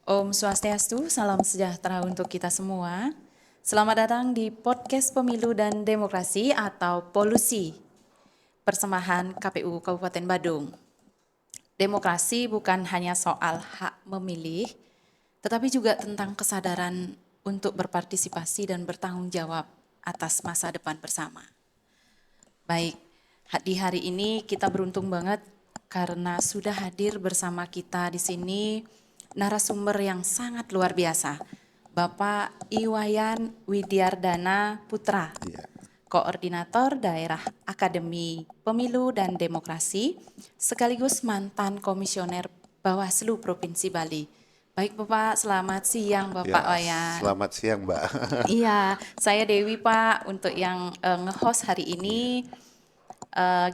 Om Swastiastu, salam sejahtera untuk kita semua. Selamat datang di podcast Pemilu dan Demokrasi atau Polusi, persembahan KPU Kabupaten Badung. Demokrasi bukan hanya soal hak memilih, tetapi juga tentang kesadaran untuk berpartisipasi dan bertanggung jawab atas masa depan bersama. Baik, di hari ini kita beruntung banget karena sudah hadir bersama kita di sini narasumber yang sangat luar biasa, Bapak Iwayan Widyardana Putra, Iya. Koordinator Daerah Akademi Pemilu dan Demokrasi, sekaligus mantan Komisioner Bawaslu Provinsi Bali. Baik Bapak, selamat siang Bapak Ya, Wayan. selamat siang, Mbak. Iya, saya Dewi Pak untuk yang nge-host hari Iya. ini.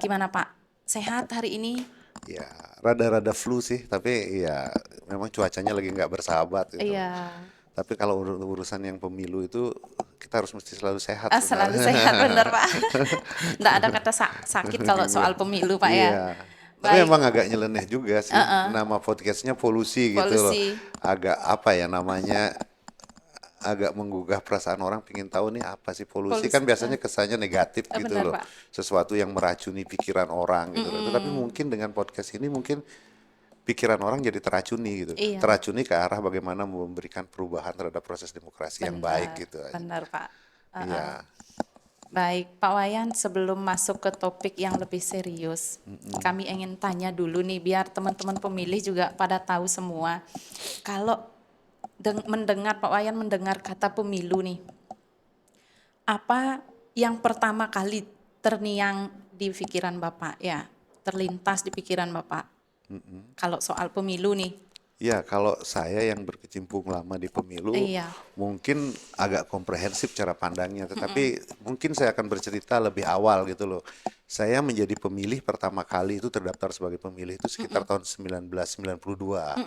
Gimana Pak? Sehat hari ini? Ya, rada-rada flu sih, tapi ya memang cuacanya lagi nggak bersahabat gitu loh. Iya, Tapi kalau urusan yang pemilu itu kita harus mesti selalu sehat selalu sebenarnya. sehat bener Pak. Nggak ada kata sakit kalau soal pemilu Pak ya. Iya. Tapi Baik, memang agak nyeleneh juga sih. Nama podcastnya polusi gitu loh. polusi. Agak apa ya namanya? Agak menggugah perasaan orang pingin tahu nih apa sih polusi, Polusi, kan biasanya kesannya negatif gitu bener loh, Pak. sesuatu yang meracuni pikiran orang gitu loh. Tetapi mungkin dengan podcast ini mungkin pikiran orang jadi teracuni gitu, Iya, teracuni ke arah bagaimana memberikan perubahan terhadap proses demokrasi yang baik benar, gitu aja. benar Pak. Iya. Baik, Pak Wayan, sebelum masuk ke topik yang lebih serius, kami ingin tanya dulu nih, biar teman-teman pemilih juga pada tahu semua. Kalau mendengar Pak Wayan mendengar kata pemilu nih, apa yang pertama kali terngiang di pikiran Bapak ya, terlintas di pikiran Bapak kalau soal pemilu nih? Ya, kalau saya yang berkecimpung lama di pemilu, Iya, mungkin agak komprehensif cara pandangnya, tetapi mungkin saya akan bercerita lebih awal gitu loh. Saya menjadi pemilih pertama kali itu terdaftar sebagai pemilih itu sekitar tahun 1992.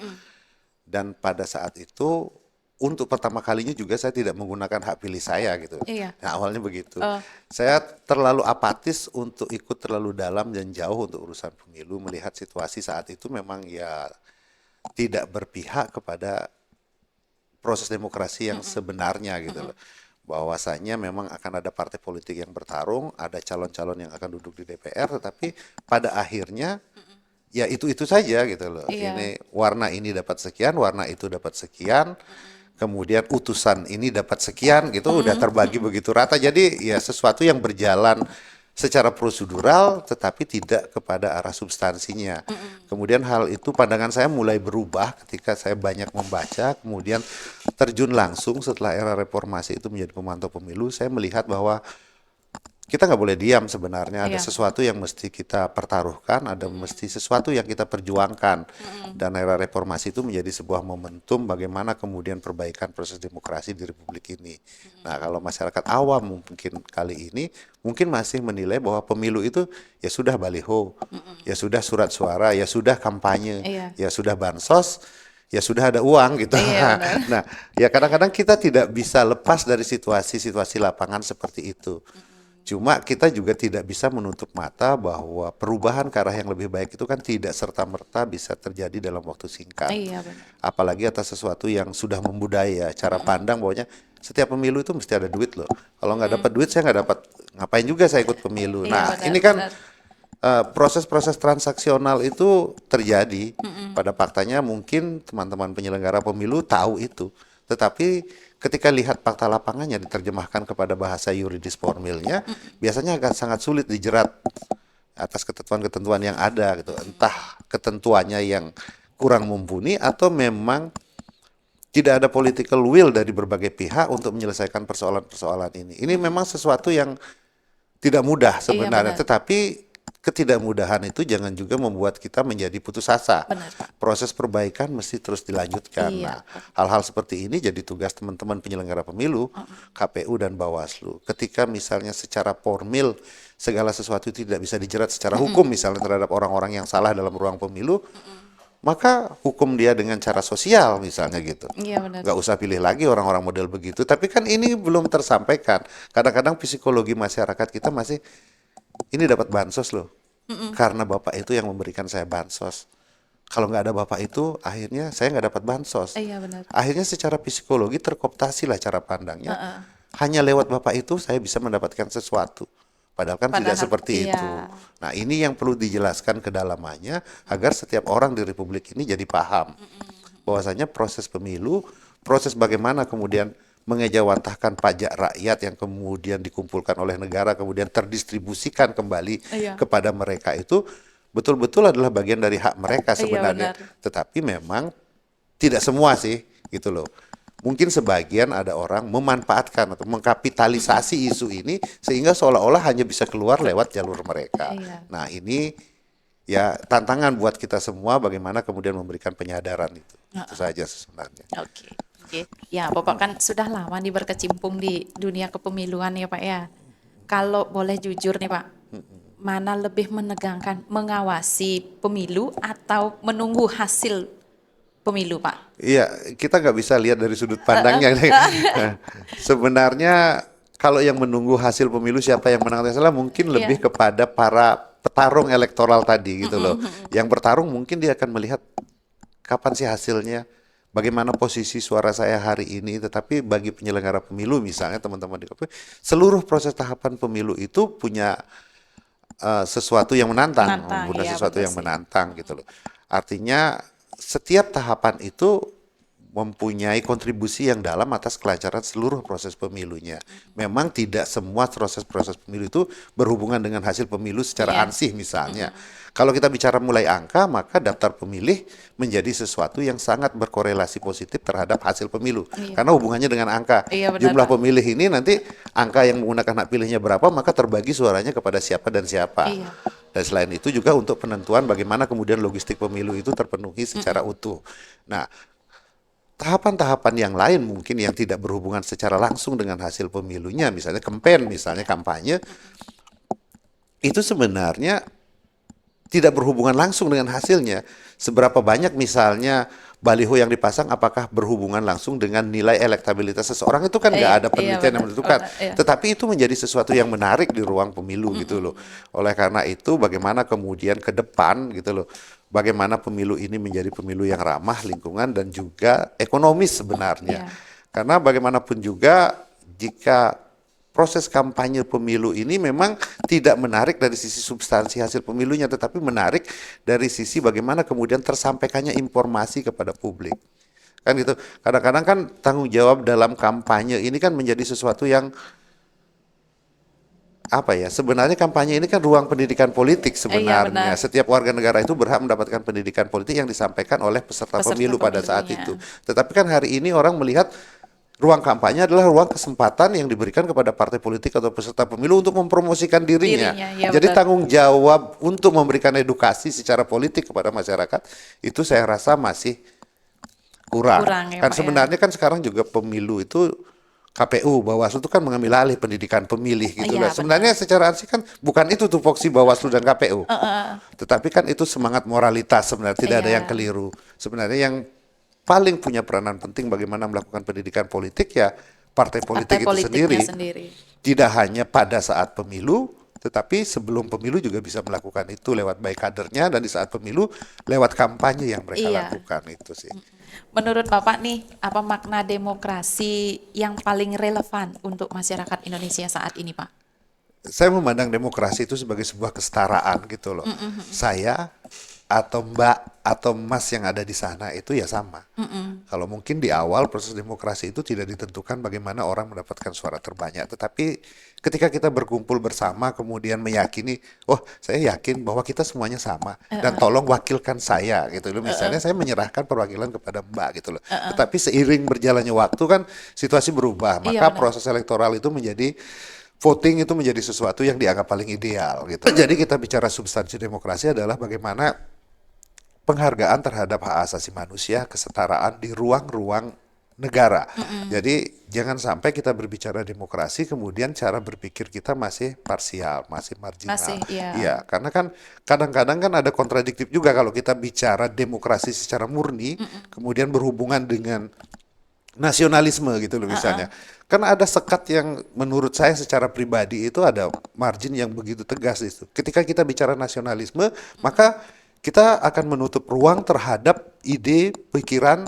Dan pada saat itu, untuk pertama kalinya juga saya tidak menggunakan hak pilih saya gitu. iya. Nah, awalnya begitu. Oh, Saya terlalu apatis untuk ikut terlalu dalam dan jauh untuk urusan pemilu, melihat situasi saat itu memang ya tidak berpihak kepada proses demokrasi yang sebenarnya gitu loh. Bahwasanya memang akan ada partai politik yang bertarung, ada calon-calon yang akan duduk di DPR, tetapi pada akhirnya ya itu saja gitu loh. iya. Ini warna ini dapat sekian, warna itu dapat sekian, kemudian utusan ini dapat sekian gitu, udah terbagi begitu rata. Jadi ya sesuatu yang berjalan secara prosedural tetapi tidak kepada arah substansinya. Kemudian hal itu pandangan saya mulai berubah ketika saya banyak membaca, kemudian terjun langsung setelah era reformasi itu menjadi pemantau pemilu, saya melihat bahwa kita nggak boleh diam sebenarnya, ada Iya. sesuatu yang mesti kita pertaruhkan, ada mesti sesuatu yang kita perjuangkan. Dan era reformasi itu menjadi sebuah momentum bagaimana kemudian perbaikan proses demokrasi di Republik ini. Nah, kalau masyarakat awam mungkin kali ini mungkin masih menilai bahwa pemilu itu ya sudah baliho, ya sudah surat suara, ya sudah kampanye, Iya. ya sudah bansos, ya sudah ada uang gitu. Iya benar. Nah, ya kadang-kadang kita tidak bisa lepas dari situasi-situasi lapangan seperti itu. Cuma kita juga tidak bisa menutup mata bahwa perubahan ke arah yang lebih baik itu kan tidak serta-merta bisa terjadi dalam waktu singkat. Iya benar. Apalagi atas sesuatu yang sudah membudaya, cara pandang bahwanya setiap pemilu itu mesti ada duit loh. Kalau nggak dapat duit saya nggak dapat, ngapain juga saya ikut pemilu. Iya Nah benar, ini kan benar. proses-proses transaksional itu terjadi. Pada faktanya mungkin teman-teman penyelenggara pemilu tahu itu. Tetapi ketika lihat fakta lapangannya diterjemahkan kepada bahasa yuridis formilnya, biasanya agak sangat sulit dijerat atas ketentuan-ketentuan yang ada gitu. Entah ketentuannya yang kurang mumpuni atau memang tidak ada political will dari berbagai pihak untuk menyelesaikan persoalan-persoalan ini. Ini memang sesuatu yang tidak mudah Iya sebenarnya, benar. tetapi ketidakmudahan itu jangan juga membuat kita menjadi putus asa. Benar Pak. Proses perbaikan mesti terus dilanjutkan. Iya Nah, Pak. hal-hal seperti ini jadi tugas teman-teman penyelenggara pemilu, KPU dan Bawaslu. Ketika misalnya secara formil segala sesuatu tidak bisa dijerat secara hukum misalnya terhadap orang-orang yang salah dalam ruang pemilu, maka hukum dia dengan cara sosial misalnya gitu. Iya benar. Nggak usah pilih lagi orang-orang model begitu. Tapi kan ini belum tersampaikan. Kadang-kadang psikologi masyarakat kita masih, ini dapat bansos loh. Karena bapak itu yang memberikan saya bansos. kalau nggak ada bapak itu, akhirnya saya nggak dapat bansos. Iya benar. Akhirnya secara psikologi terkooptasi lah cara pandangnya. Hanya lewat bapak itu saya bisa mendapatkan sesuatu. Padahal kan tidak Padahal seperti itu. iya. Nah ini yang perlu dijelaskan kedalamannya agar setiap orang di Republik ini jadi paham bahwasanya proses pemilu, proses bagaimana kemudian mengejawantahkan pajak rakyat yang kemudian dikumpulkan oleh negara kemudian terdistribusikan kembali Iya. kepada mereka itu betul-betul adalah bagian dari hak mereka Iya sebenarnya. benar. Tetapi memang tidak semua sih gitu loh. Mungkin sebagian ada orang memanfaatkan atau mengkapitalisasi isu ini sehingga seolah-olah hanya bisa keluar lewat jalur mereka. Iya. Nah, ini ya tantangan buat kita semua bagaimana kemudian memberikan penyadaran itu. Itu saja sebenarnya. Oke. Oke. Ya, Bapak kan sudah lama nih berkecimpung di dunia kepemiluan ya Pak ya. Kalau boleh jujur nih Pak, mana lebih menegangkan mengawasi pemilu atau menunggu hasil pemilu Pak? Iya, kita nggak bisa lihat dari sudut pandangnya. Sebenarnya kalau yang menunggu hasil pemilu siapa yang menang atau salah mungkin lebih Iya. kepada para petarung elektoral tadi gitu loh. Yang bertarung mungkin dia akan melihat kapan sih hasilnya, bagaimana posisi suara saya hari ini. Tetapi bagi penyelenggara pemilu misalnya teman-teman di KPU, seluruh proses tahapan pemilu itu punya sesuatu yang menantang, Menantang, punya iya sesuatu betul yang sih. menantang gitu loh. Artinya setiap tahapan itu mempunyai kontribusi yang dalam atas kelancaran seluruh proses pemilunya. Memang tidak semua proses-proses pemilu itu berhubungan dengan hasil pemilu secara Iya. ansih misalnya. Kalau kita bicara mulai angka, maka daftar pemilih menjadi sesuatu yang sangat berkorelasi positif terhadap hasil pemilu. Iya. Karena hubungannya dengan angka. Iya benar Jumlah Pak. pemilih ini nanti angka yang menggunakan hak pilihnya berapa, maka terbagi suaranya kepada siapa dan siapa. Iya. Dan selain itu juga untuk penentuan bagaimana kemudian logistik pemilu itu terpenuhi secara utuh. Nah, tahapan-tahapan yang lain mungkin yang tidak berhubungan secara langsung dengan hasil pemilunya, misalnya campaign, misalnya kampanye, itu sebenarnya tidak berhubungan langsung dengan hasilnya. Seberapa banyak misalnya baliho yang dipasang apakah berhubungan langsung dengan nilai elektabilitas seseorang itu kan nggak Iya, ada iya penelitian yang benar. menentukan. Iya. Tetapi itu menjadi sesuatu yang menarik di ruang pemilu gitu loh. Oleh karena itu bagaimana kemudian ke depan gitu loh. Bagaimana pemilu ini menjadi pemilu yang ramah lingkungan dan juga ekonomis sebenarnya. Iya. Karena bagaimanapun juga jika proses kampanye pemilu ini memang tidak menarik dari sisi substansi hasil pemilunya, tetapi menarik dari sisi bagaimana kemudian tersampaikannya informasi kepada publik. Kan gitu. Kadang-kadang kan tanggung jawab dalam kampanye ini kan menjadi sesuatu yang apa ya, sebenarnya kampanye ini kan ruang pendidikan politik sebenarnya. benar. Setiap warga negara itu berhak mendapatkan pendidikan politik yang disampaikan oleh peserta Peserta pemilu pada saat pemilunya. itu. Tetapi kan hari ini orang melihat ruang kampanye adalah ruang kesempatan yang diberikan kepada partai politik atau peserta pemilu untuk mempromosikan dirinya. Ya Jadi betul. tanggung jawab untuk memberikan edukasi secara politik kepada masyarakat itu saya rasa masih kurang. Kurang ya, Kan Pak, ya. sebenarnya kan sekarang juga pemilu itu KPU, Bawaslu itu kan mengambil alih pendidikan pemilih gitu Iya, lah. Sebenarnya secara ansih kan bukan itu tupoksi Bawaslu dan KPU. Tetapi kan itu semangat moralitas sebenarnya, tidak ada Iya. yang keliru. Sebenarnya yang paling punya peranan penting bagaimana melakukan pendidikan politik ya partai politik Partai itu politiknya sendiri. sendiri. Tidak hanya pada saat pemilu, tetapi sebelum pemilu juga bisa melakukan itu lewat baik kadernya dan di saat pemilu lewat kampanye yang mereka Iya. lakukan itu sih. Menurut Bapak nih, apa makna demokrasi yang paling relevan untuk masyarakat Indonesia saat ini, Pak? Saya memandang demokrasi itu sebagai sebuah kesetaraan gitu loh. Saya atau Mbak atau Mas yang ada di sana itu ya sama. Kalau mungkin di awal proses demokrasi itu tidak ditentukan bagaimana orang mendapatkan suara terbanyak, tetapi ketika kita berkumpul bersama kemudian meyakini, oh saya yakin bahwa kita semuanya sama dan tolong wakilkan saya gitu loh. Misalnya saya menyerahkan perwakilan kepada Mbak gitu loh. Tetapi seiring berjalannya waktu kan situasi berubah, Iya, maka benar. proses elektoral itu menjadi voting itu menjadi sesuatu yang dianggap paling ideal gitu. Jadi kita bicara substansi demokrasi adalah bagaimana penghargaan terhadap hak asasi manusia, kesetaraan di ruang-ruang negara. Jadi jangan sampai kita berbicara demokrasi kemudian cara berpikir kita masih parsial, masih marginal. Masih, iya. Iya, karena kan kadang-kadang kan ada kontradiktif juga kalau kita bicara demokrasi secara murni kemudian berhubungan dengan nasionalisme gitu loh misalnya. Karena ada sekat yang menurut saya secara pribadi itu ada margin yang begitu tegas itu. Ketika kita bicara nasionalisme, maka kita akan menutup ruang terhadap ide, pikiran,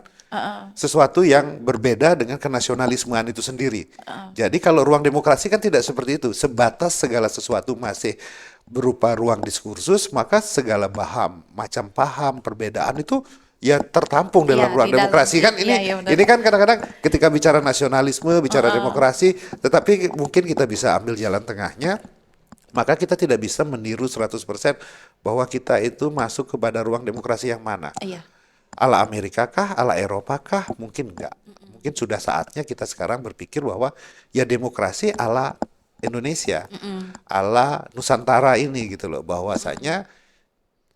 sesuatu yang berbeda dengan kenasionalismean itu sendiri. Jadi kalau ruang demokrasi kan tidak seperti itu. Sebatas segala sesuatu masih berupa ruang diskursus, maka segala macam paham, perbedaan itu ya tertampung dalam Iya, ruang di dalam. demokrasi kan ini. Iya, iya, benar. Ini kan kadang-kadang ketika bicara nasionalisme, bicara demokrasi, tetapi mungkin kita bisa ambil jalan tengahnya. Maka kita tidak bisa meniru 100% bahwa kita itu masuk kepada ruang demokrasi yang mana. Iya. Ala Amerika kah, ala Eropa kah? Mungkin enggak. Mungkin sudah saatnya kita sekarang berpikir bahwa ya demokrasi ala Indonesia, ala Nusantara ini gitu loh. Bahwasanya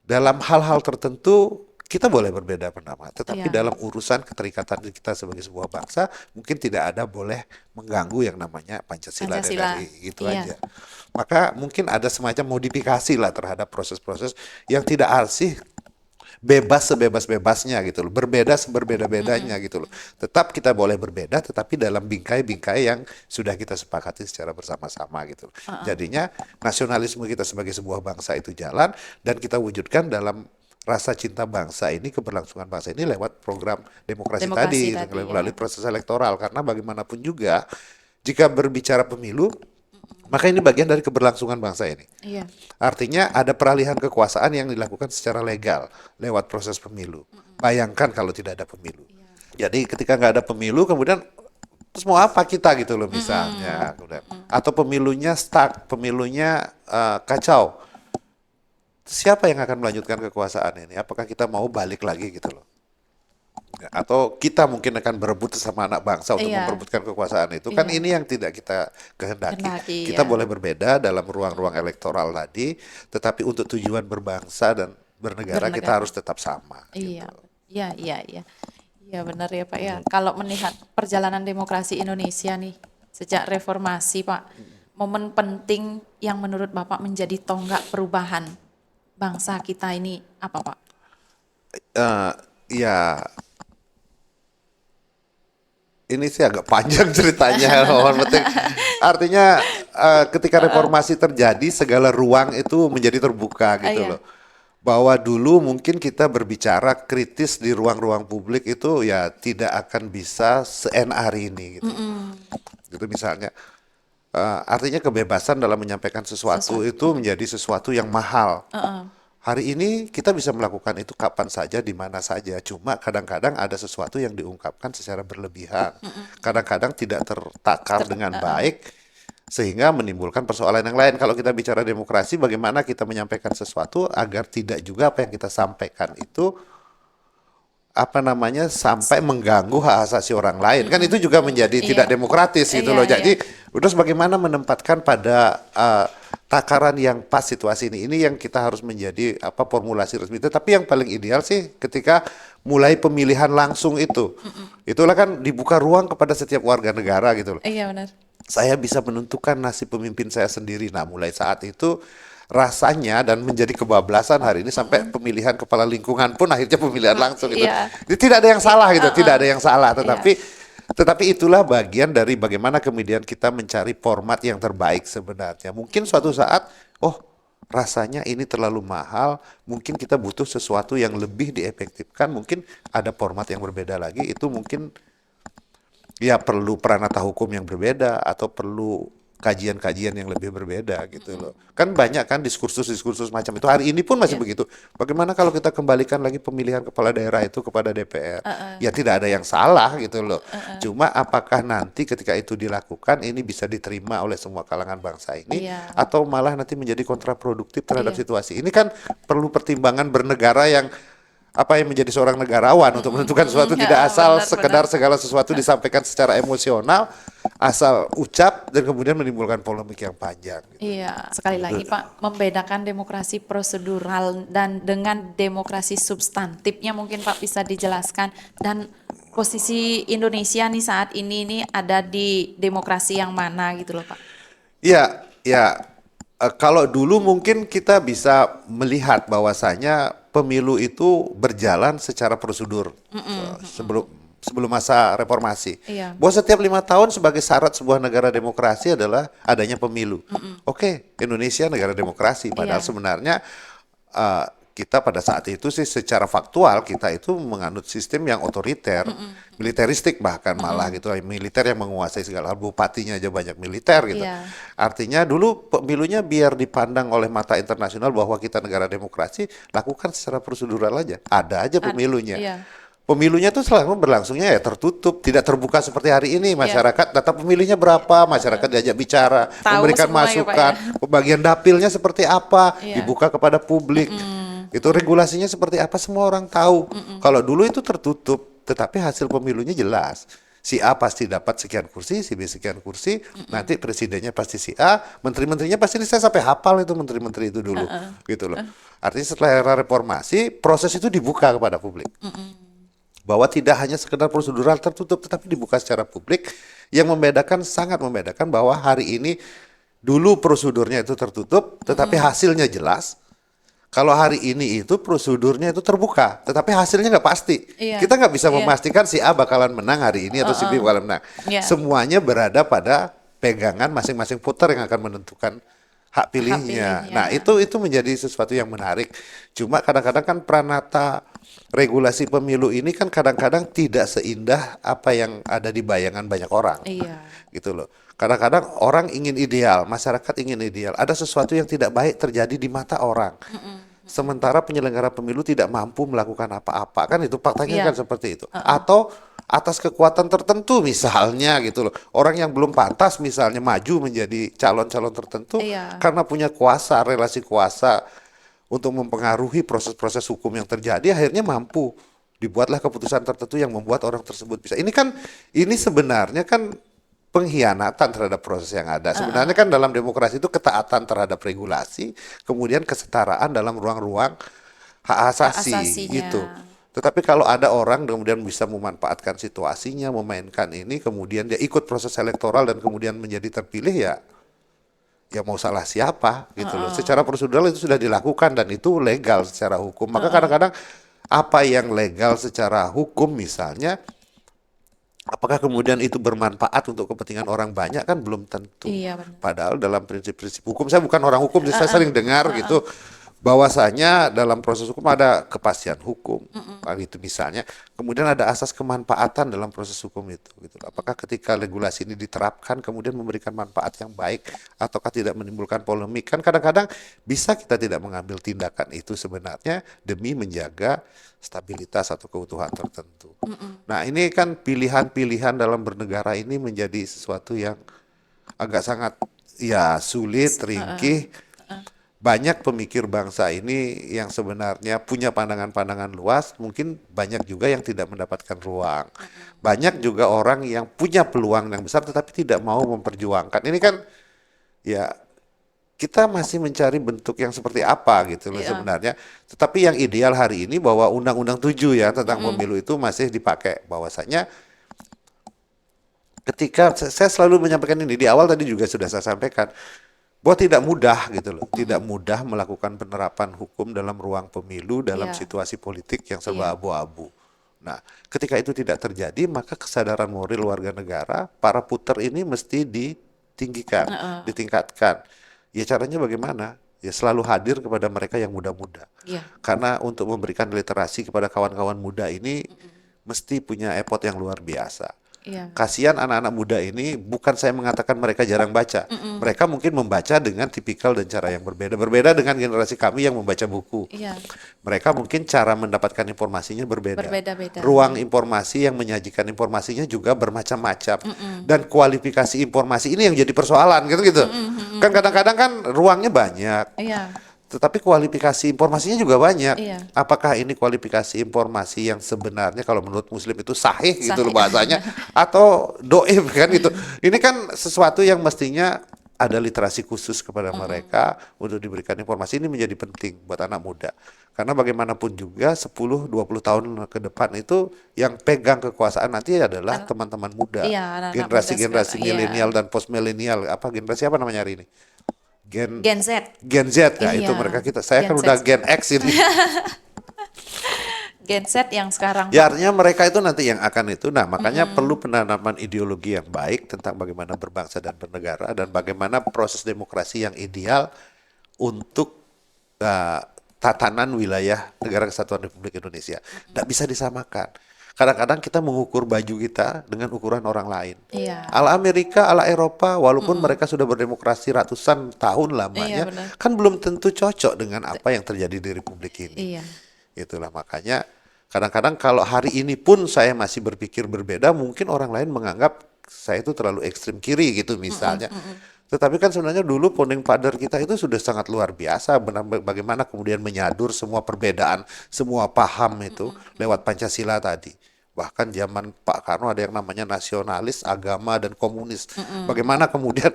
dalam hal-hal tertentu kita boleh berbeda pendapat, tetapi Iya. dalam urusan keterikatan kita sebagai sebuah bangsa mungkin tidak ada boleh mengganggu yang namanya Pancasila, Pancasila. dan gitu Iya. aja. Maka mungkin ada semacam modifikasi lah terhadap proses-proses yang tidak asih bebas sebebas-bebasnya gitu loh, berbeda seberbeda-bedanya gitu loh. Tetap kita boleh berbeda, tetapi dalam bingkai-bingkai yang sudah kita sepakati secara bersama-sama gitu loh. Jadinya nasionalisme kita sebagai sebuah bangsa itu jalan dan kita wujudkan dalam rasa cinta bangsa ini, keberlangsungan bangsa ini lewat program demokrasi, Demokrasi tadi, tadi, melalui ya. proses elektoral. Karena bagaimanapun juga, jika berbicara pemilu, maka ini bagian dari keberlangsungan bangsa ini. Iya. Artinya ada peralihan kekuasaan yang dilakukan secara legal lewat proses pemilu. Bayangkan kalau tidak ada pemilu. Jadi ketika nggak ada pemilu, kemudian terus mau apa kita gitu loh misalnya. Kemudian, atau pemilunya stuck, pemilunya kacau. Siapa yang akan melanjutkan kekuasaan ini? Apakah kita mau balik lagi gitu loh? Atau kita mungkin akan berebut sama anak bangsa untuk Iya. memperebutkan kekuasaan itu. Kan Iya. ini yang tidak kita kehendaki. Kehendaki, Kita ya. boleh berbeda dalam ruang-ruang elektoral tadi, tetapi untuk tujuan berbangsa dan bernegara kita Bernegara. harus tetap sama. Iya, gitu. iya, iya, iya. Iya benar ya Pak ya. Kalau melihat perjalanan demokrasi Indonesia nih sejak reformasi Pak, momen penting yang menurut Bapak menjadi tonggak perubahan bangsa kita ini apa Pak? Ya, ini sih agak panjang ceritanya, mohon penting. Artinya ketika reformasi terjadi, segala ruang itu menjadi terbuka gitu Iya. loh. Bahwa dulu mungkin kita berbicara kritis di ruang-ruang publik itu ya tidak akan bisa seenak hari ini gitu. Gitu misalnya. Artinya kebebasan dalam menyampaikan sesuatu itu menjadi sesuatu yang mahal. Hari ini kita bisa melakukan itu kapan saja, di mana saja. Cuma kadang-kadang ada sesuatu yang diungkapkan secara berlebihan. Kadang-kadang tidak tertakar dengan baik, sehingga menimbulkan persoalan yang lain. Kalau kita bicara demokrasi, bagaimana kita menyampaikan sesuatu agar tidak juga apa yang kita sampaikan itu sampai mengganggu hak asasi orang lain, kan itu juga menjadi tidak demokratis gitu Iya, loh. iya. Jadi terus bagaimana menempatkan pada takaran yang pas situasi ini yang kita harus menjadi formulasi resmi. Tapi yang paling ideal sih ketika mulai pemilihan langsung itu, itulah kan dibuka ruang kepada setiap warga negara gitu loh. Iya benar. Saya bisa menentukan nasib pemimpin saya sendiri. Nah, mulai saat itu rasanya dan menjadi kebablasan hari ini sampai pemilihan kepala lingkungan pun akhirnya pemilihan langsung gitu. Iya. Jadi tidak ada yang salah gitu, tidak ada yang salah, tetapi itulah bagian dari bagaimana kemudian kita mencari format yang terbaik sebenarnya. Mungkin suatu saat, rasanya ini terlalu mahal, mungkin kita butuh sesuatu yang lebih diefektifkan, mungkin ada format yang berbeda lagi, itu mungkin ya perlu peranata hukum yang berbeda atau perlu kajian-kajian yang lebih berbeda gitu loh. Kan banyak kan diskursus-diskursus macam itu. Hari ini pun masih begitu. Bagaimana kalau kita kembalikan lagi pemilihan kepala daerah itu kepada DPR? Ya tidak ada yang salah gitu loh. Cuma apakah nanti ketika itu dilakukan ini bisa diterima oleh semua kalangan bangsa ini Iya. atau malah nanti menjadi kontraproduktif terhadap situasi. Ini kan perlu pertimbangan bernegara yang yang menjadi seorang negarawan untuk menentukan sesuatu, tidak asal benar, sekedar segala sesuatu disampaikan secara emosional, asal ucap dan kemudian menimbulkan polemik yang panjang. Gitu. Iya, sekali lagi Pak, membedakan demokrasi prosedural dan dengan demokrasi substantifnya mungkin Pak bisa dijelaskan, dan posisi Indonesia nih saat ini nih ada di demokrasi yang mana gitu loh Pak. Iya, ya. Kalau dulu mungkin kita bisa melihat bahwasanya pemilu itu berjalan secara prosedur sebelum masa reformasi. Iya. Bahwa setiap 5 tahun sebagai syarat sebuah negara demokrasi adalah adanya pemilu. Oke, Indonesia negara demokrasi, padahal Iya. sebenarnya kita pada saat itu sih secara faktual kita itu menganut sistem yang otoriter, militeristik bahkan malah gitu, militer yang menguasai segala hal, bupatinya aja banyak militer gitu. Iya. Artinya dulu pemilunya biar dipandang oleh mata internasional bahwa kita negara demokrasi, lakukan secara prosedural aja, ada aja pemilunya. Iya. Pemilunya tuh selama berlangsungnya ya tertutup, tidak terbuka seperti hari ini. Iya. Masyarakat data pemilihnya berapa, masyarakat diajak bicara, Tahu memberikan semua ya, Pak, masukan, pembagian dapilnya seperti apa, Iya. dibuka kepada publik. Itu regulasinya seperti apa semua orang tahu. Kalau dulu itu tertutup, tetapi hasil pemilunya jelas. Si A pasti dapat sekian kursi, si B sekian kursi, nanti presidennya pasti si A, menteri-menterinya pasti saya sampai hafal itu menteri-menteri itu dulu, gitu loh. Artinya setelah era reformasi, proses itu dibuka kepada publik. Bahwa tidak hanya sekedar prosedural tertutup, tetapi dibuka secara publik, yang membedakan, sangat membedakan bahwa hari ini dulu prosedurnya itu tertutup, tetapi hasilnya jelas. Kalau hari ini itu prosedurnya itu terbuka, tetapi hasilnya nggak pasti. Iya. Kita nggak bisa Iya. memastikan si A bakalan menang hari ini atau si B bakalan menang. Iya. Semuanya berada pada pegangan masing-masing voter yang akan menentukan hak pilihnya. pilihnya. Nah, itu menjadi sesuatu yang menarik. Cuma kadang-kadang kan pranata regulasi pemilu ini kan kadang-kadang tidak seindah apa yang ada di bayangan banyak orang. Iya. Gitu loh. Kadang-kadang orang ingin ideal, masyarakat ingin ideal. Ada sesuatu yang tidak baik terjadi di mata orang. Sementara penyelenggara pemilu tidak mampu melakukan apa-apa. Kan itu faktanya Iya. kan seperti itu. Atau atas kekuatan tertentu misalnya gitu loh. Orang yang belum pantas misalnya maju menjadi calon-calon tertentu Iya. karena punya kuasa, relasi kuasa untuk mempengaruhi proses-proses hukum yang terjadi, akhirnya mampu dibuatlah keputusan tertentu yang membuat orang tersebut bisa. Ini sebenarnya kan pengkhianatan terhadap proses yang ada. Sebenarnya kan dalam demokrasi itu ketaatan terhadap regulasi, kemudian kesetaraan dalam ruang-ruang hak asasi asasinya. gitu. Tetapi kalau ada orang kemudian bisa memanfaatkan situasinya, memainkan ini, kemudian dia ikut proses elektoral dan kemudian menjadi terpilih, ya mau salah siapa gitu loh. Secara prosedural itu sudah dilakukan dan itu legal secara hukum. Maka kadang-kadang apa yang legal secara hukum misalnya, apakah kemudian itu bermanfaat untuk kepentingan orang banyak kan belum tentu. Iya, benar. Padahal dalam prinsip-prinsip hukum, saya bukan orang hukum, jadi saya sering dengar gitu bahwasanya dalam proses hukum ada kepastian hukum, gitu misalnya. Kemudian ada asas kemanfaatan dalam proses hukum itu. Gitu. Apakah ketika regulasi ini diterapkan kemudian memberikan manfaat yang baik, ataukah tidak menimbulkan polemik? Kan kadang-kadang bisa kita tidak mengambil tindakan itu sebenarnya demi menjaga stabilitas atau keutuhan tertentu. Nah ini kan pilihan-pilihan dalam bernegara ini menjadi sesuatu yang agak sangat sulit, ringkih. Banyak pemikir bangsa ini yang sebenarnya punya pandangan-pandangan luas, mungkin banyak juga yang tidak mendapatkan ruang. Banyak juga orang yang punya peluang yang besar tetapi tidak mau memperjuangkan. Ini kan kita masih mencari bentuk yang seperti apa gitu loh sebenarnya. Tetapi yang ideal hari ini bahwa Undang-Undang 7 ya tentang pemilu itu masih dipakai, bahwasanya ketika saya selalu menyampaikan ini di awal tadi juga sudah saya sampaikan bahwa tidak mudah gitu loh, tidak mudah melakukan penerapan hukum dalam ruang pemilu dalam situasi politik yang serba abu-abu. Nah, ketika itu tidak terjadi, maka kesadaran moral warga negara, para puter ini mesti ditinggikan, ditingkatkan. Ya caranya bagaimana? Ya selalu hadir kepada mereka yang muda-muda. Karena untuk memberikan literasi kepada kawan-kawan muda ini mesti punya effort yang luar biasa. Kasihan anak-anak muda ini, bukan saya mengatakan mereka jarang baca. Mereka mungkin membaca dengan tipikal dan cara yang berbeda. Berbeda dengan generasi kami yang membaca buku. Mereka mungkin cara mendapatkan informasinya berbeda. Berbeda-beda. Ruang informasi yang menyajikan informasinya juga bermacam-macam. Dan kualifikasi informasi ini yang jadi persoalan gitu. Kan kadang-kadang kan ruangnya banyak. Tetapi kualifikasi informasinya juga banyak. Apakah ini kualifikasi informasi yang sebenarnya kalau menurut Muslim itu sahih gitu loh bahasanya, atau doif kan gitu. Ini kan sesuatu yang mestinya ada literasi khusus kepada mereka untuk diberikan informasi. Ini menjadi penting buat anak muda. Karena bagaimanapun juga 10-20 tahun ke depan itu yang pegang kekuasaan nanti adalah teman-teman muda. Generasi-generasi milenial dan post milenial. Generasi apa namanya hari ini? Gen Z ya, itu mereka saya kan udah Gen X ini. Gen Z yang sekarang. Ya artinya mereka itu nanti yang akan itu. Nah makanya perlu penanaman ideologi yang baik tentang bagaimana berbangsa dan bernegara dan bagaimana proses demokrasi yang ideal untuk tatanan wilayah Negara Kesatuan Republik Indonesia. Nggak bisa disamakan. Kadang-kadang kita mengukur baju kita dengan ukuran orang lain. Iya. Ala Amerika, ala Eropa, walaupun mereka sudah berdemokrasi ratusan tahun Iya lamanya, benar. kan belum tentu cocok dengan apa yang terjadi di Republik ini. Iya. Itulah makanya kadang-kadang kalau hari ini pun saya masih berpikir berbeda, mungkin orang lain menganggap saya itu terlalu ekstrim kiri gitu misalnya. Tetapi kan sebenarnya dulu founding father kita itu sudah sangat luar biasa, bagaimana kemudian menyadur semua perbedaan, semua paham itu lewat Pancasila tadi. Bahkan zaman Pak Karno ada yang namanya nasionalis, agama, dan komunis. Bagaimana kemudian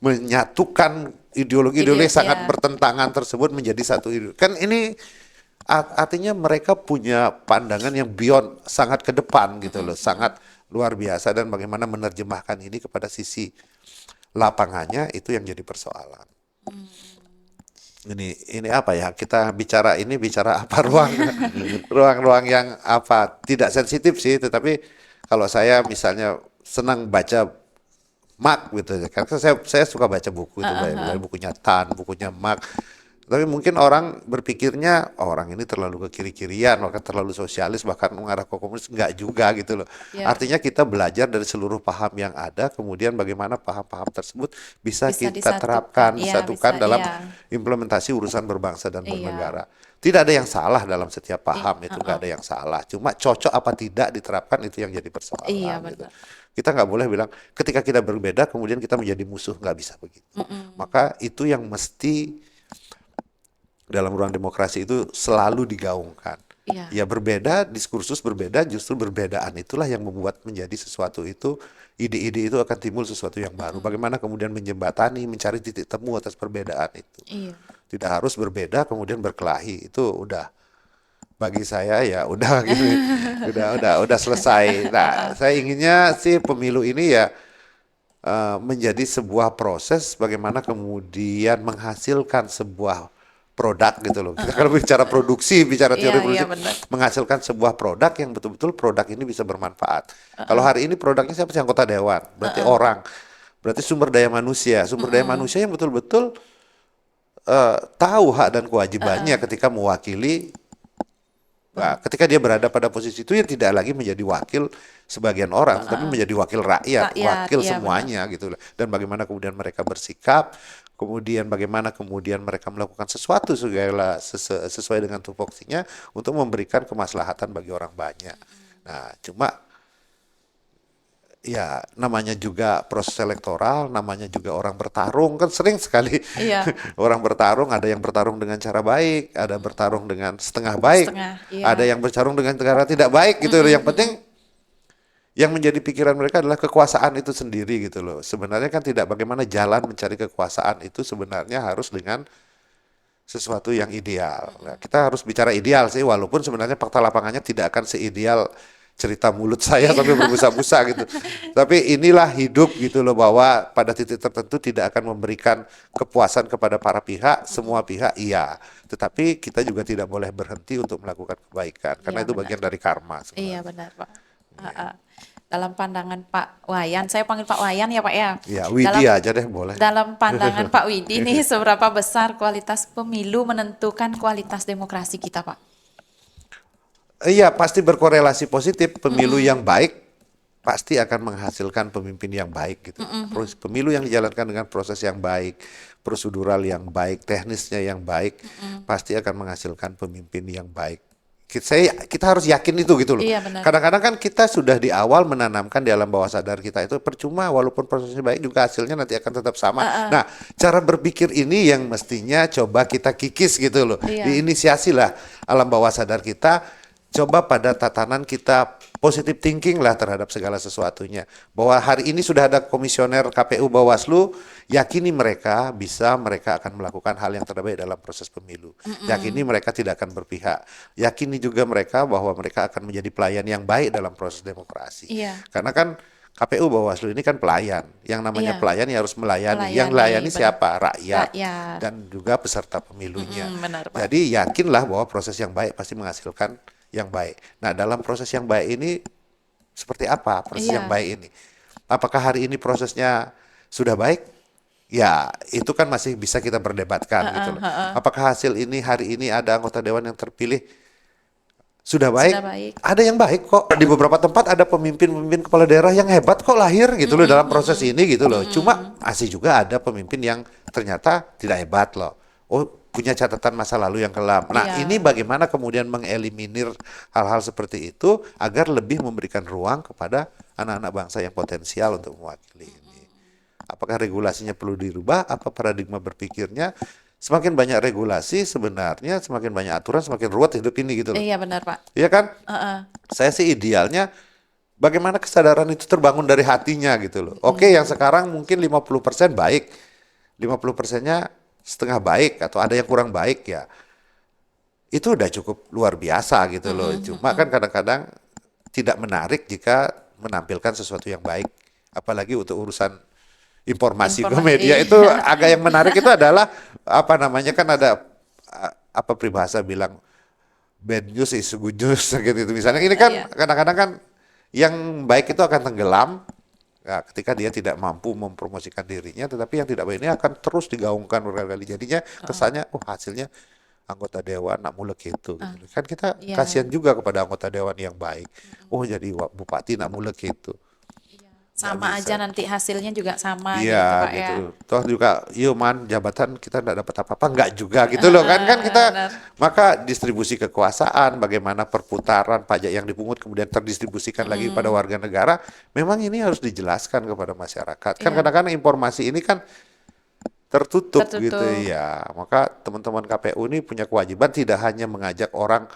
menyatukan ideologi-ideologi sangat Iya. bertentangan tersebut menjadi satu ideologi. Kan ini artinya mereka punya pandangan yang beyond, sangat ke depan gitu loh, sangat luar biasa, dan bagaimana menerjemahkan ini kepada sisi lapangannya itu yang jadi persoalan. Ini apa ya? Kita bicara apa ruang-ruang yang apa tidak sensitif sih, tetapi kalau saya misalnya senang baca Mark gitu ya. Karena saya suka baca buku itu, bukunya Tan, bukunya Mark. Tapi mungkin orang berpikirnya orang ini terlalu ke kiri-kirian, bahkan terlalu sosialis, bahkan mengarah ke komunis. Enggak juga gitu loh. Iya. Artinya kita belajar dari seluruh paham yang ada, kemudian bagaimana paham-paham tersebut bisa Bisa kita disatukan. terapkan, Iya, disatukan bisa. dalam Iya. implementasi urusan berbangsa dan Iya. bernegara. Tidak ada yang salah dalam setiap paham, itu nggak ada yang salah. Cuma cocok apa tidak diterapkan itu yang jadi persoalan. Iya Gitu. benar. Kita nggak boleh bilang ketika kita berbeda kemudian kita menjadi musuh, nggak bisa begitu. Maka itu yang mesti dalam ruang demokrasi itu selalu digaungkan. Iya. Ya berbeda, diskursus berbeda, justru perbedaan itulah yang membuat menjadi sesuatu itu, ide-ide itu akan timbul sesuatu yang baru. Bagaimana kemudian menjembatani, mencari titik temu atas perbedaan itu. Iya. Tidak harus berbeda kemudian berkelahi, itu udah bagi saya ya udah gitu, udah selesai. Nah, saya inginnya sih pemilu ini ya menjadi sebuah proses bagaimana kemudian menghasilkan sebuah produk gitu loh. Kita kalau bicara produksi, bicara teori Iya, iya produksi, benar. menghasilkan sebuah produk yang betul-betul produk ini bisa bermanfaat. Kalau hari ini produknya siapa sih? Anggota dewan, berarti orang, berarti sumber daya manusia yang betul-betul tahu hak dan kewajibannya ketika mewakili. Nah, ketika dia berada pada posisi itu ya tidak lagi menjadi wakil sebagian orang, tapi menjadi wakil rakyat, Rakyat, wakil iya semuanya gitu. Dan bagaimana kemudian mereka bersikap, kemudian bagaimana kemudian mereka melakukan sesuatu sesuai dengan tupoksinya untuk memberikan kemaslahatan bagi orang banyak. Nah, cuma ya namanya juga proses elektoral, namanya juga orang bertarung, kan sering sekali Iya. orang bertarung, ada yang bertarung dengan cara baik, ada bertarung dengan setengah baik, Setengah, iya. ada yang bertarung dengan cara tidak baik gitu. Yang penting yang menjadi pikiran mereka adalah kekuasaan itu sendiri gitu loh. Sebenarnya kan tidak, bagaimana jalan mencari kekuasaan itu sebenarnya harus dengan sesuatu yang ideal. Nah, kita harus bicara ideal sih, walaupun sebenarnya fakta lapangannya tidak akan seideal cerita mulut saya sampai berbusa-busa gitu. Tapi inilah hidup gitu loh, bahwa pada titik tertentu tidak akan memberikan kepuasan kepada para pihak, semua pihak iya. Tetapi kita juga tidak boleh berhenti untuk melakukan kebaikan, karena Iya, itu benar. bagian dari karma Iya sebenarnya. benar Pak. Dalam pandangan Pak Wayan, saya panggil Pak Wayan ya Pak ya. Ya, Widi Dalam aja deh boleh. dalam pandangan Pak Widi nih, seberapa besar kualitas pemilu menentukan kualitas demokrasi kita Pak? Iya, pasti berkorelasi positif. Pemilu yang baik pasti akan menghasilkan pemimpin yang baik gitu. Pemilu yang dijalankan dengan proses yang baik, prosedural yang baik, teknisnya yang baik, pasti akan menghasilkan pemimpin yang baik. Kita harus yakin itu gitu loh. Iya, benar. Kadang-kadang kan kita sudah di awal menanamkan di alam bawah sadar kita itu percuma, walaupun prosesnya baik juga hasilnya nanti akan tetap sama. Nah, cara berpikir ini yang mestinya coba kita kikis gitu loh. Iya. Diinisiasilah alam bawah sadar kita. Coba pada tatanan kita positive thinking lah terhadap segala sesuatunya. Bahwa hari ini sudah ada komisioner KPU Bawaslu, yakini mereka akan melakukan hal yang terbaik dalam proses pemilu. Yakini mereka tidak akan berpihak. Yakini juga mereka bahwa mereka akan menjadi pelayan yang baik dalam proses demokrasi. Iya. Karena kan KPU Bawaslu ini kan pelayan. Yang namanya Iya. pelayan ya harus melayani. Yang Melayani, melayani benar. siapa? Rakyat. Rakyat. Dan juga peserta pemilunya. Benar Pak. Jadi yakinlah bahwa proses yang baik pasti menghasilkan yang baik. Nah, dalam proses yang baik ini seperti apa proses Iya. yang baik ini? Apakah hari ini prosesnya sudah baik? Ya, itu kan masih bisa kita perdebatkan gitu loh. Apakah hasil ini hari ini ada anggota dewan yang terpilih sudah Sudah baik? baik. Ada yang baik kok. Di beberapa tempat ada pemimpin-pemimpin kepala daerah yang hebat kok lahir gitu loh dalam proses ini gitu loh. Cuma masih juga ada pemimpin yang ternyata tidak hebat loh. Oh, punya catatan masa lalu yang kelam. Nah, Iya. ini bagaimana kemudian mengeliminir hal-hal seperti itu agar lebih memberikan ruang kepada anak-anak bangsa yang potensial untuk mewakili ini. Apakah regulasinya perlu dirubah? Apa paradigma berpikirnya? Semakin banyak regulasi sebenarnya, semakin banyak aturan, semakin ruwet hidup ini gitu loh. Iya benar Pak. Iya kan? Heeh. Saya sih idealnya bagaimana kesadaran itu terbangun dari hatinya gitu loh. Oke, yang sekarang mungkin 50% baik. 50%-nya setengah baik atau ada yang kurang baik ya. Itu udah cukup luar biasa gitu loh. Cuma kan kadang-kadang tidak menarik jika menampilkan sesuatu yang baik. Apalagi untuk urusan informasi ke media itu agak yang menarik itu adalah apa namanya kan ada apa peribahasa bilang bad news is good news gitu misalnya ini kan Iya. kadang-kadang kan yang baik itu akan tenggelam ya, ketika dia tidak mampu mempromosikan dirinya tetapi yang tidak baik ini akan terus digaungkan berkali-kali jadinya kesannya oh hasilnya anggota dewan nak mulek gitu, gitu. Kan kita Iya. kasihan juga kepada anggota dewan yang baik oh jadi bupati nak mulek gitu. Sama aja nanti hasilnya juga sama gitu Iya Pak gitu. ya. Toh juga, iya man jabatan kita nggak dapat apa-apa, nggak juga gitu loh kan kita. Benar. Maka distribusi kekuasaan, bagaimana perputaran pajak yang dipungut kemudian terdistribusikan lagi kepada warga negara, memang ini harus dijelaskan kepada masyarakat. Kan Iya. kadang-kadang informasi ini kan tertutup gitu Tertutup. ya. Maka teman-teman KPU ini punya kewajiban tidak hanya mengajak orang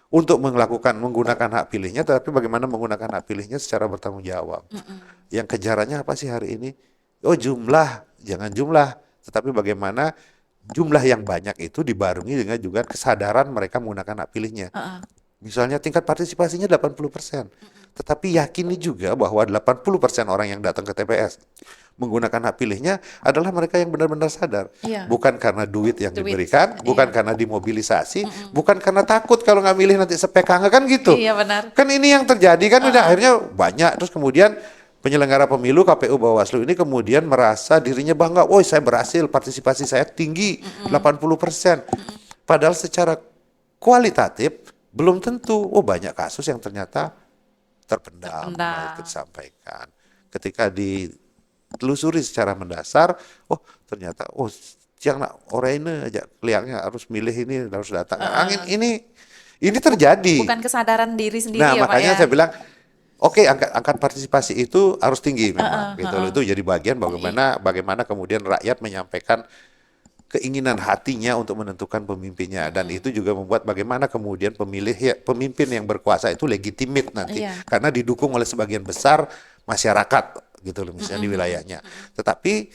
untuk menggunakan hak pilihnya, tapi bagaimana menggunakan hak pilihnya secara bertanggung jawab. Yang kejarannya apa sih hari ini? Oh jumlah, jangan jumlah, tetapi bagaimana jumlah yang banyak itu dibarengi dengan juga kesadaran mereka menggunakan hak pilihnya. Misalnya tingkat partisipasinya 80%, tetapi yakini juga bahwa 80% orang yang datang ke TPS menggunakan hak pilihnya adalah mereka yang benar-benar sadar. Iya. Bukan karena duit yang Duit, diberikan, bukan karena dimobilisasi, bukan karena takut kalau nggak milih nanti sepekanga kan gitu. Iya benar. Kan ini yang terjadi kan udah akhirnya banyak terus kemudian penyelenggara pemilu KPU Bawaslu ini kemudian merasa dirinya bangga, "Oh, saya berhasil, partisipasi saya tinggi 80%." Padahal secara kualitatif belum tentu. Oh, banyak kasus yang ternyata terpendam, itu disampaikan. Ketika ditelusuri secara mendasar, oh ternyata oh yang orang ini aja keliangnya harus milih ini harus datang. Angin ini terjadi. Bukan kesadaran diri sendiri Nah, ya Pak makanya ya. saya bilang oke, angkat partisipasi itu harus tinggi memang gitu loh. Itu jadi bagian bagaimana kemudian rakyat menyampaikan keinginan hatinya untuk menentukan pemimpinnya dan itu juga membuat bagaimana kemudian pemimpin yang berkuasa itu legitimit nanti karena didukung oleh sebagian besar masyarakat gitu loh misalnya di wilayahnya. Tetapi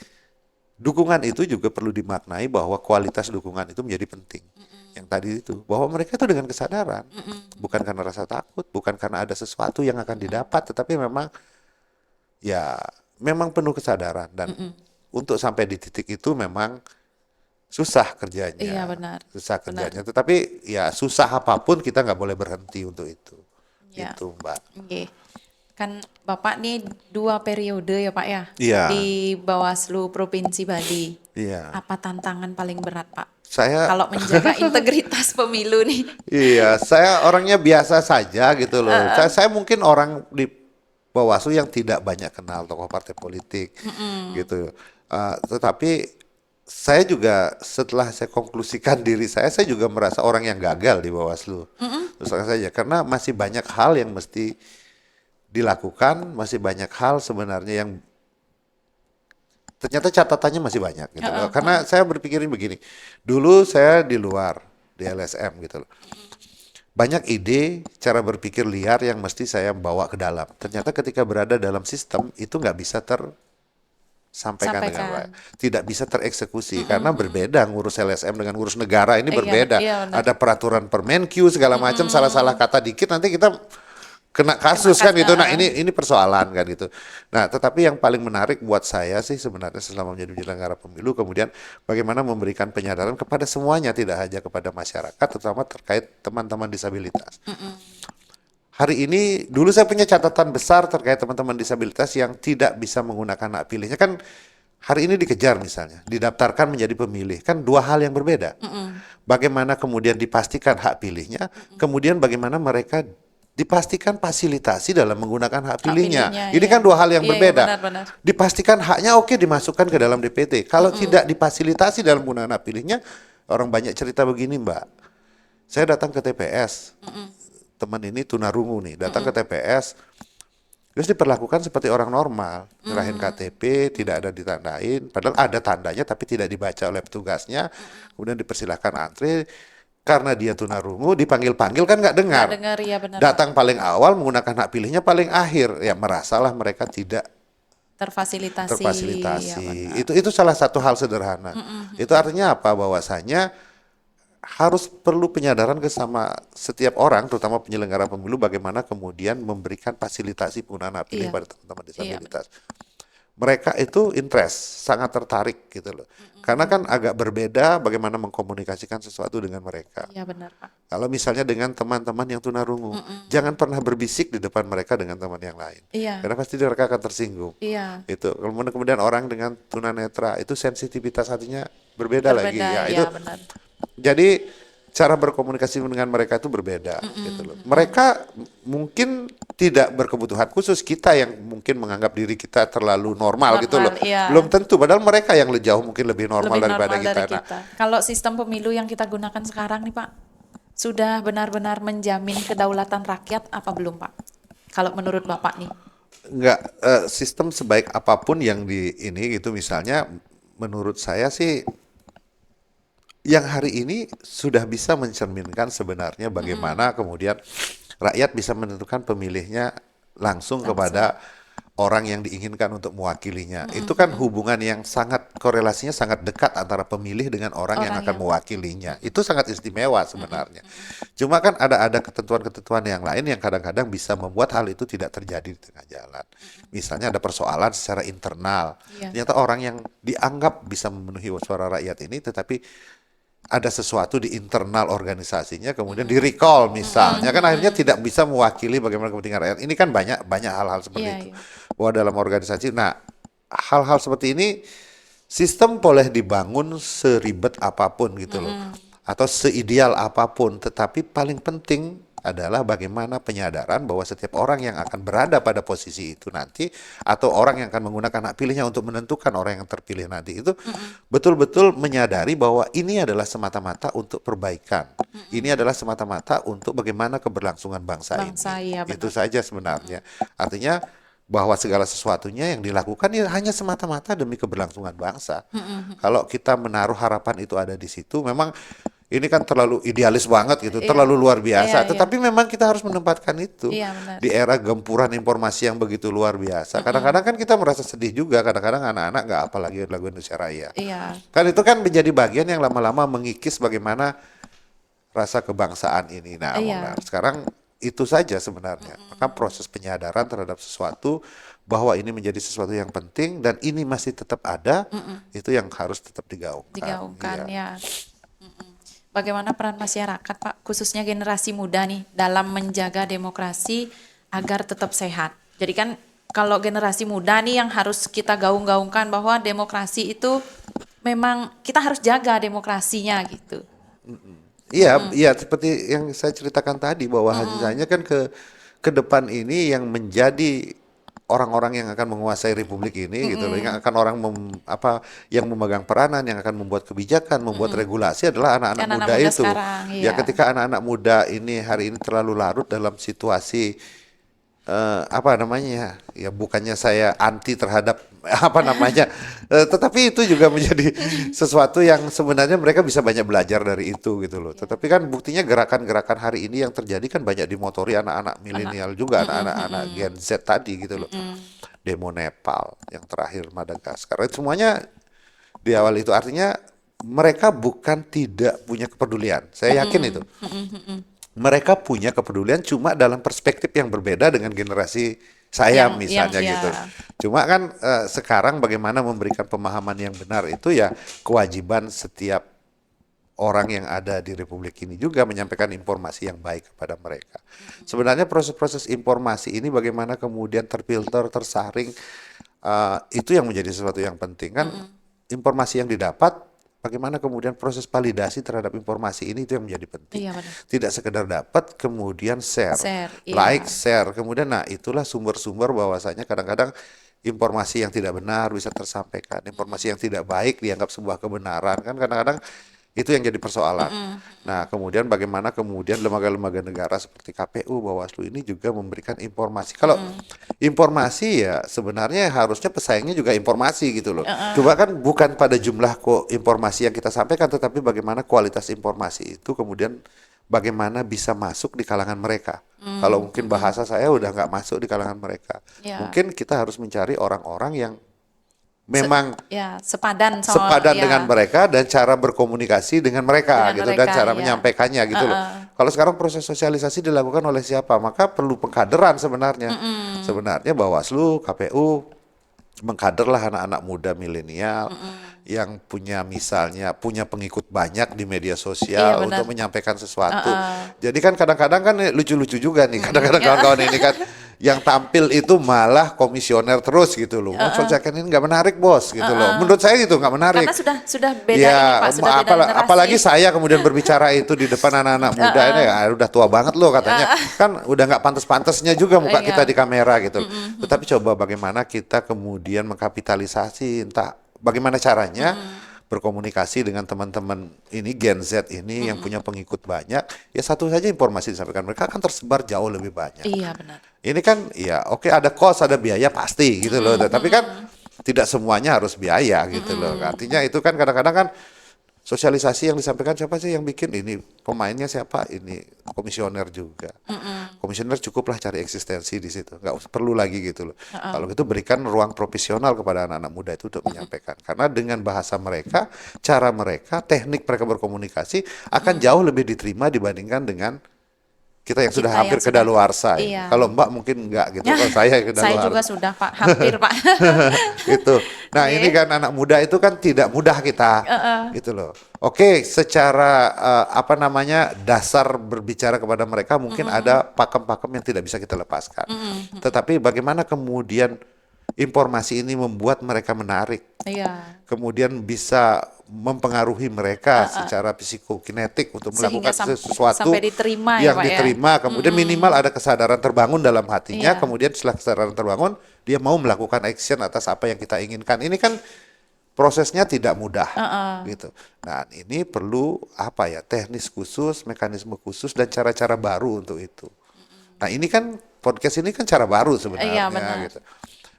dukungan itu juga perlu dimaknai bahwa kualitas dukungan itu menjadi penting. Yang tadi itu bahwa mereka itu dengan kesadaran, bukan karena rasa takut, bukan karena ada sesuatu yang akan didapat, tetapi memang penuh kesadaran dan untuk sampai di titik itu memang susah kerjanya. Iya benar. Susah kerjanya. Tetapi ya susah apapun kita nggak boleh berhenti untuk itu. Ya. Itu Mbak. Oke. Kan Bapak nih 2 periode ya Pak ya. Iya. Di Bawaslu Provinsi Bali. Iya. Apa tantangan paling berat Pak? Saya Kalau menjaga integritas pemilu nih. iya, saya orangnya biasa saja gitu loh. Saya mungkin orang di Bawaslu yang tidak banyak kenal tokoh partai politik gitu. Tetapi saya juga setelah saya konklusikan diri saya juga merasa orang yang gagal di Bawaslu. Terus terang saja karena masih banyak hal yang mesti dilakukan, masih banyak hal sebenarnya yang ternyata catatannya masih banyak gitu loh. Karena saya berpikirin begini. Dulu saya di luar di LSM gitu loh. Banyak ide, cara berpikir liar yang mesti saya bawa ke dalam. Ternyata ketika berada dalam sistem itu nggak bisa sampaikan dengan baik. Tidak bisa tereksekusi karena berbeda ngurus LSM dengan ngurus negara ini berbeda. Ada peraturan Permenkyu segala macam salah-salah kata dikit nanti kita kena kasus kan gitu. Nah, ini persoalan kan gitu. Nah, tetapi yang paling menarik buat saya sih sebenarnya selama menjadi penyelenggara pemilu kemudian bagaimana memberikan penyadaran kepada semuanya tidak hanya kepada masyarakat terutama terkait teman-teman disabilitas. Hari ini dulu saya punya catatan besar terkait teman-teman disabilitas yang tidak bisa menggunakan hak pilihnya kan hari ini dikejar misalnya, didaftarkan menjadi pemilih, kan dua hal yang berbeda. Bagaimana kemudian dipastikan hak pilihnya, kemudian bagaimana mereka dipastikan fasilitasi dalam menggunakan hak pilihnya. Ini iya. kan dua hal yang Iya, iya, berbeda. benar-benar. Dipastikan haknya oke dimasukkan ke dalam DPT. Kalau tidak difasilitasi dalam penggunaan hak pilihnya, orang banyak cerita begini, Mbak. Saya datang ke TPS, teman ini tunarungu nih, datang ke TPS, terus diperlakukan seperti orang normal, nyerahin KTP, tidak ada ditandain, padahal ada tandanya tapi tidak dibaca oleh petugasnya, kemudian dipersilahkan antri, karena dia tunarungu, dipanggil-panggil kan nggak dengar. Nggak dengar, ya benar. Datang paling awal, menggunakan hak pilihnya paling akhir, ya merasalah mereka tidak Terfasilitasi. terfasilitasi. Ya, Itu salah satu hal sederhana. Itu artinya apa? Bahwasanya harus perlu penyadaran ke sama setiap orang, terutama penyelenggara pemilu, bagaimana kemudian memberikan fasilitasi penggunaan hak pilih iya. pada teman-teman disabilitas. Mereka itu interest, sangat tertarik gitu loh. Karena kan agak berbeda bagaimana mengkomunikasikan sesuatu dengan mereka. Iya benar, Pak. Kalau misalnya dengan teman-teman yang tunarungu, jangan pernah berbisik di depan mereka dengan teman yang lain. Iya. Karena pasti mereka akan tersinggung. Iya. Itu. Kemudian orang dengan tunanetra itu sensitivitas hatinya berbeda lagi. Berbeda, Ya, ya itu. benar. Jadi cara berkomunikasi dengan mereka itu berbeda gitu loh. Mereka mungkin tidak berkebutuhan khusus, kita yang mungkin menganggap diri kita terlalu normal gitu loh. Iya. Belum tentu, padahal mereka yang jauh mungkin lebih normal Lebih daripada normal dari kita. Nah, kita. Kalau sistem pemilu yang kita gunakan sekarang nih Pak, sudah benar-benar menjamin kedaulatan rakyat apa belum Pak? Kalau menurut Bapak nih. enggak, sistem sebaik apapun yang di ini gitu misalnya, menurut saya sih yang hari ini sudah bisa mencerminkan sebenarnya bagaimana kemudian rakyat bisa menentukan pemilihnya langsung kepada orang yang diinginkan untuk mewakilinya. Itu kan hubungan yang sangat, korelasinya sangat dekat antara pemilih dengan orang yang akan mewakilinya. Itu sangat istimewa sebenarnya. Cuma kan ada ketentuan-ketentuan yang lain yang kadang-kadang bisa membuat hal itu tidak terjadi di tengah jalan. Misalnya ada persoalan secara internal. Ternyata orang yang dianggap bisa memenuhi suara rakyat ini, tetapi ada sesuatu di internal organisasinya kemudian di recall misalnya, kan akhirnya tidak bisa mewakili bagaimana kepentingan rakyat. Ini kan banyak hal-hal seperti itu. Bahwa dalam organisasi, nah hal-hal seperti ini sistem boleh dibangun seribet apapun gitu loh, atau seideal apapun, tetapi paling penting adalah bagaimana penyadaran bahwa setiap orang yang akan berada pada posisi itu nanti, atau orang yang akan menggunakan hak pilihnya untuk menentukan orang yang terpilih nanti itu betul-betul menyadari bahwa ini adalah semata-mata untuk perbaikan. Ini adalah semata-mata untuk bagaimana keberlangsungan bangsa ini. Ya, Itu saja sebenarnya. Artinya bahwa segala sesuatunya yang dilakukan ya hanya semata-mata demi keberlangsungan bangsa. Kalau kita menaruh harapan itu ada di situ, memang ini kan terlalu idealis banget gitu, terlalu luar biasa. Tetapi memang kita harus menempatkan itu di era gempuran informasi yang begitu luar biasa. Kadang-kadang kan kita merasa sedih juga, kadang-kadang anak-anak nggak apalagi lagu Indonesia Raya. Kan itu kan menjadi bagian yang lama-lama mengikis bagaimana rasa kebangsaan ini. Nah, sekarang itu saja sebenarnya. Maka proses penyadaran terhadap sesuatu bahwa ini menjadi sesuatu yang penting dan ini masih tetap ada, itu yang harus tetap digaungkan. Digaungkan ya. Bagaimana peran masyarakat Pak, khususnya generasi muda nih dalam menjaga demokrasi agar tetap sehat. Jadi kan kalau generasi muda nih yang harus kita gaung-gaungkan bahwa demokrasi itu memang kita harus jaga demokrasinya gitu. Iya, iya seperti yang saya ceritakan tadi bahwa hanya kan ke depan ini yang menjadi orang-orang yang akan menguasai republik ini gitu loh, yang akan yang memegang peranan, yang akan membuat kebijakan, membuat regulasi adalah anak-anak muda itu. Sekarang, ya ketika anak-anak muda ini hari ini terlalu larut dalam situasi ya bukannya saya anti terhadap tetapi itu juga menjadi sesuatu yang sebenarnya mereka bisa banyak belajar dari itu gitu loh. Tetapi kan buktinya gerakan-gerakan hari ini yang terjadi kan banyak dimotori anak-anak milenial juga, anak-anak Gen Z tadi gitu loh. Demo Nepal, yang terakhir Madagaskar, semuanya di awal itu artinya mereka bukan tidak punya kepedulian. Saya yakin itu. Mereka punya kepedulian cuma dalam perspektif yang berbeda dengan generasi saya misalnya gitu. Cuma kan sekarang bagaimana memberikan pemahaman yang benar itu ya kewajiban setiap orang yang ada di Republik ini juga menyampaikan informasi yang baik kepada mereka. Sebenarnya proses-proses informasi ini bagaimana kemudian terfilter, tersaring, Itu yang menjadi sesuatu yang penting kan. Informasi yang didapat, bagaimana kemudian proses validasi terhadap informasi ini, itu yang menjadi penting. Iya benar. Tidak sekedar dapat kemudian share, Share, like, iya. share, kemudian nah itulah sumber-sumber bahwasanya kadang-kadang informasi yang tidak benar bisa tersampaikan, informasi yang tidak baik dianggap sebuah kebenaran kan, kadang-kadang itu yang jadi persoalan. Nah, kemudian bagaimana kemudian lembaga-lembaga negara seperti KPU, Bawaslu ini juga memberikan informasi. Kalau informasi ya sebenarnya harusnya pesaingnya juga informasi gitu loh. Coba kan bukan pada jumlah kok informasi yang kita sampaikan, tetapi bagaimana kualitas informasi itu kemudian bagaimana bisa masuk di kalangan mereka. Kalau mungkin bahasa saya udah nggak masuk di kalangan mereka. Ya. Mungkin kita harus mencari orang-orang yang Se- memang ya, sepadan sama sepadan ya, dengan mereka dan cara berkomunikasi dengan mereka dengan gitu, dan mereka, cara ya. menyampaikannya gitu loh. Kalau sekarang proses sosialisasi dilakukan oleh siapa? Maka perlu pengkaderan sebenarnya. Sebenarnya Bawaslu, KPU mengkaderlah anak-anak muda milenial yang punya misalnya punya pengikut banyak di media Iya, sosial benar. untuk menyampaikan sesuatu. Jadi kan kadang-kadang kan lucu-lucu juga nih. Kadang-kadang Ya. kawan-kawan ini kan yang tampil itu malah komisioner terus gitu loh. Oh, soalnya ini nggak menarik bos gitu loh. Menurut saya itu nggak menarik. Karena sudah beda Ya, ini Pak, sudah beda generasi. apalagi saya kemudian berbicara itu di depan anak-anak muda ini ya, udah tua banget loh katanya. Kan udah nggak pantas-pantasnya juga muka Iya. kita di kamera gitu. Tetapi coba bagaimana kita kemudian mengkapitalisasi, entah bagaimana caranya berkomunikasi dengan teman-teman ini Gen Z ini yang punya pengikut banyak. Ya satu saja informasi disampaikan mereka akan tersebar jauh lebih banyak. Iya benar. Ini kan ya oke ada cost, ada biaya pasti gitu loh. Tapi kan tidak semuanya harus biaya gitu loh. Artinya itu kan kadang-kadang kan sosialisasi yang disampaikan siapa sih yang bikin ini, pemainnya siapa, ini komisioner juga. Komisioner cukuplah cari eksistensi di situ, nggak perlu lagi gitu loh. Kalau gitu berikan ruang profesional kepada anak-anak muda itu untuk menyampaikan. Karena dengan bahasa mereka, cara mereka, teknik mereka berkomunikasi akan jauh lebih diterima dibandingkan dengan kita yang sudah Kita hampir yang sudah- kedaluarsa. iya. Kalau Mbak mungkin enggak gitu. Kalau saya kedaluarsa. Saya juga sudah Pak, hampir Pak. Gitu. Nah, Oke. ini kan anak muda itu kan tidak mudah kita. Gitu loh. Oke, secara apa namanya? Dasar berbicara kepada mereka mungkin ada pakem-pakem yang tidak bisa kita lepaskan. Tetapi bagaimana kemudian informasi ini membuat mereka menarik, Iya. kemudian bisa mempengaruhi mereka secara psikokinetik untuk Sehingga melakukan sesuatu sampai diterima ya, yang Pak, ya? diterima, kemudian minimal ada kesadaran terbangun dalam hatinya, Iya. kemudian setelah kesadaran terbangun dia mau melakukan action atas apa yang kita inginkan. Ini kan prosesnya tidak mudah gitu. Nah, ini perlu apa ya, teknis khusus, mekanisme khusus dan cara-cara baru untuk itu. Nah, ini kan podcast ini kan cara baru sebenarnya Iya, benar. gitu.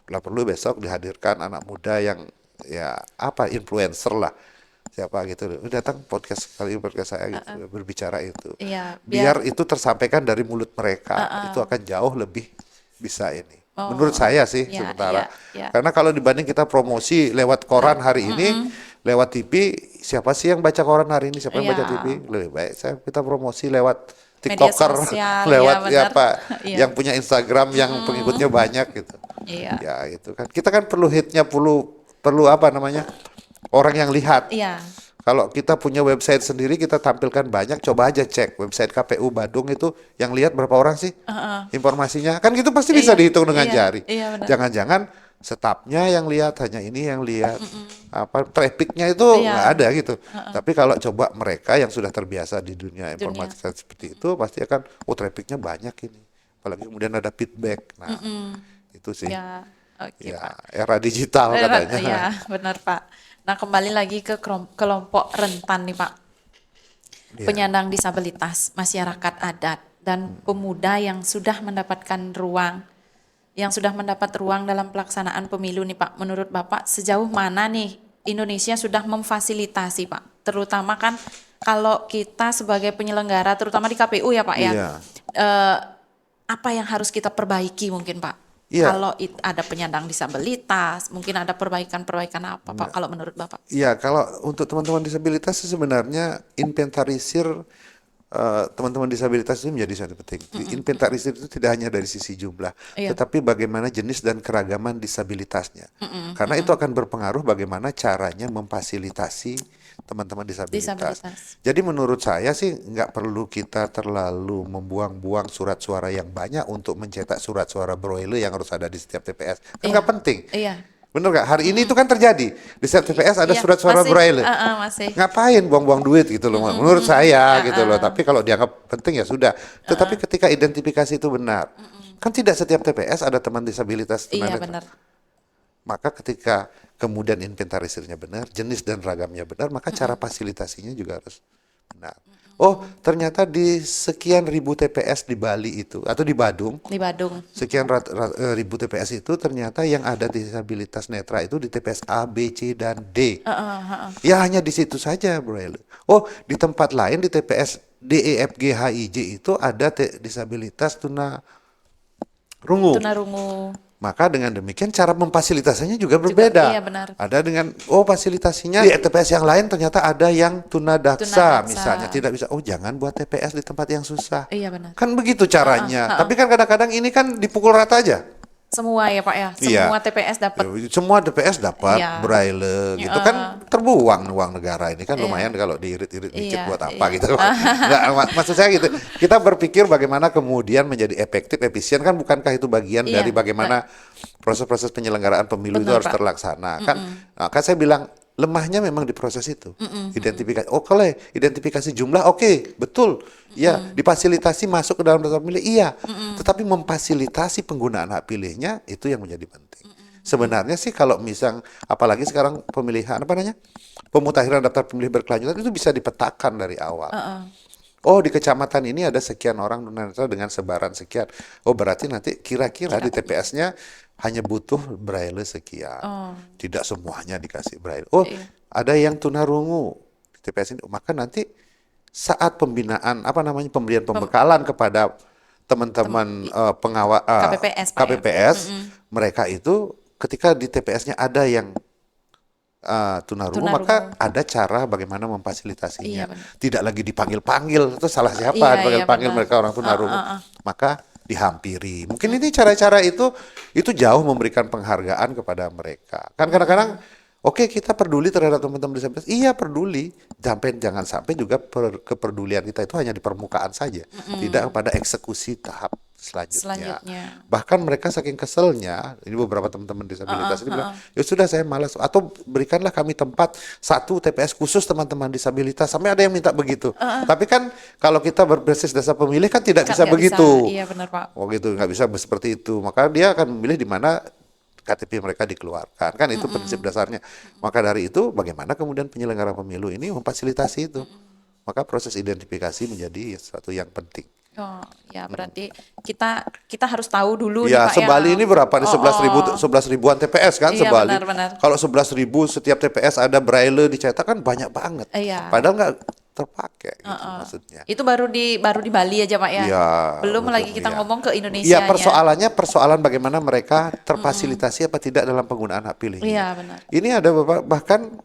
Bila perlu besok dihadirkan anak muda yang ya apa influencer lah, siapa gitu, datang podcast kali ini, podcast saya gitu, berbicara itu. Iya, Biar itu tersampaikan dari mulut mereka, itu akan jauh lebih bisa ini. Menurut saya sih Iya, sementara. iya, iya. Karena kalau dibanding kita promosi lewat koran hari ini, lewat TV, siapa sih yang baca koran hari ini? Siapa yang baca Iya. TV? Lebih baik kita promosi lewat Media TikToker, sosial, lewat iya, ya benar. Pak, Iya. yang punya Instagram yang pengikutnya banyak gitu. Iya. Ya itu kan. Kita kan perlu hitnya, perlu apa namanya? Orang yang lihat. Iya. Kalau kita punya website sendiri, kita tampilkan banyak, coba aja cek website KPU Badung itu yang lihat berapa orang sih informasinya. Kan gitu pasti bisa Iya, dihitung dengan iya, jari. iya, benar. Jangan-jangan stafnya yang lihat, hanya ini yang lihat. Apa trafficnya itu Iya. nggak ada gitu. Tapi kalau coba mereka yang sudah terbiasa di dunia informatika seperti itu, pasti akan, oh trafficnya banyak ini. Apalagi kemudian ada feedback. Nah, itu sih. Ya. Oke, Ya, Pak. era digital katanya. Iya, benar Pak. Nah, kembali lagi ke kelompok rentan nih Pak. Iya. Penyandang disabilitas, masyarakat adat, dan pemuda yang sudah mendapatkan ruang, yang sudah mendapat ruang dalam pelaksanaan pemilu nih Pak. Menurut Bapak, sejauh mana nih Indonesia sudah memfasilitasi Pak? Terutama kan kalau kita sebagai penyelenggara, terutama di KPU ya Pak ya, Iya. apa yang harus kita perbaiki mungkin Pak? Iya. Kalau ada penyandang disabilitas, mungkin ada perbaikan-perbaikan apa Pak kalau menurut Bapak? Iya, kalau untuk teman-teman disabilitas sih sebenarnya inventarisir teman-teman disabilitas itu menjadi sangat penting. Inventarisir itu tidak hanya dari sisi jumlah, Iya. tetapi bagaimana jenis dan keragaman disabilitasnya. Karena itu akan berpengaruh bagaimana caranya memfasilitasi teman-teman disabilitas. Jadi menurut saya sih nggak perlu kita terlalu membuang-buang surat suara yang banyak untuk mencetak surat suara braille yang harus ada di setiap TPS. Kan Iya. nggak penting. Iya. Bener nggak? Hari ini itu kan terjadi di setiap TPS ada Iya, surat suara masih, braille. masih. Ngapain buang-buang duit gitu loh? Menurut saya gitu loh. Tapi kalau dianggap penting ya sudah. Tetapi ketika identifikasi itu benar, kan tidak setiap TPS ada teman disabilitas Iya tunanetra. benar. Maka ketika kemudian inventarisirnya benar, jenis dan ragamnya benar, maka cara fasilitasinya juga harus benar. Oh, ternyata di sekian ribu TPS di Bali itu atau di Badung, Di Badung. sekian ribu TPS itu ternyata yang ada disabilitas netra itu di TPS A, B, C, dan D. Ya hanya di situ saja, Bro. Oh, di tempat lain di TPS D, E, F, G, H, I, J itu ada disabilitas rungu. Tunarungu. Maka dengan demikian cara memfasilitasinya juga berbeda. Iya benar. Ada dengan fasilitasinya di TPS yang lain ternyata ada yang tunadaksa Tunadaksa. misalnya tidak bisa. Oh jangan buat TPS di tempat yang susah. Iya benar. Kan begitu caranya. Tapi kan kadang-kadang ini kan dipukul rata aja. Semua ya Pak ya. Iya. Semua TPS dapat. Semua TPS dapat Iya. braille gitu kan terbuang uang negara ini kan lumayan kalau diirit-irit dikit Iya, buat apa iya. gitu. Nggak, maksud saya gitu. Kita berpikir bagaimana kemudian menjadi efektif, efisien kan bukankah itu bagian Iya, dari bagaimana proses-proses penyelenggaraan pemilu itu Benar, harus Pak. terlaksana kan. Nah, kan saya bilang lemahnya memang di proses itu. Identifikasi. Oh, kalau identifikasi jumlah oke, betul. Ya, difasilitasi masuk ke dalam daftar pemilih iya. Tetapi memfasilitasi penggunaan hak pilihnya itu yang menjadi penting. Sebenarnya sih kalau misal apalagi sekarang pemilihan apa namanya? Pemutakhiran daftar pemilih berkelanjutan itu bisa dipetakan dari awal. Oh, di kecamatan ini ada sekian orang tunanetra dengan sebaran sekian. Oh, berarti nanti kira-kira di TPS-nya hanya butuh braille sekian. Tidak semuanya dikasih braille. Oh, Iya. ada yang tunarungu di TPS ini. Maka nanti saat pembinaan pemberian pembekalan kepada teman-teman KPPS, Pak, ya? KPPS, mereka itu ketika di TPS-nya ada yang tunarungu, Tunarungu. maka ada cara bagaimana memfasilitasinya. Iya, benar. Tidak lagi dipanggil-panggil, itu salah siapa Iya, dipanggil-panggil benar. mereka orang tunarungu. Maka dihampiri. Mungkin ini cara-cara itu jauh memberikan penghargaan kepada mereka. Kan kadang-kadang oke, kita peduli terhadap teman-teman disabilitas. Iya, peduli. Jangan sampai juga kepedulian kita itu hanya di permukaan saja, tidak pada eksekusi tahap selanjutnya. Bahkan mereka saking keselnya, ini beberapa teman-teman disabilitas ini bilang, ya sudah saya malas, atau berikanlah kami tempat satu TPS khusus teman-teman disabilitas, sampai ada yang minta begitu. Tapi kan kalau kita berbasis dasar pemilih kan tidak bisa Nggak begitu. Iya benar Pak. Oh gitu, nggak bisa seperti itu. Maka dia akan memilih di mana KTP mereka dikeluarkan, kan itu prinsip dasarnya. Maka dari itu, bagaimana kemudian penyelenggara pemilu ini memfasilitasi itu. Maka proses identifikasi menjadi sesuatu yang penting. Oh, ya berarti kita harus tahu dulu Ya, nih Pak Sebali ya. ini berapa nih? 11 ribuan TPS kan Iya, Sebali. benar. Kalau 11.000 setiap TPS ada braille dicetak kan banyak banget. Iya. Padahal nggak terpakai gitu maksudnya. Itu baru di Bali aja Pak ya. Iya, Belum betul, lagi kita iya. ngomong ke Indonesia. Iya, persoalan bagaimana mereka terfasilitasi apa tidak dalam penggunaan hak pilihnya. Iya, benar. Ini ada bahkan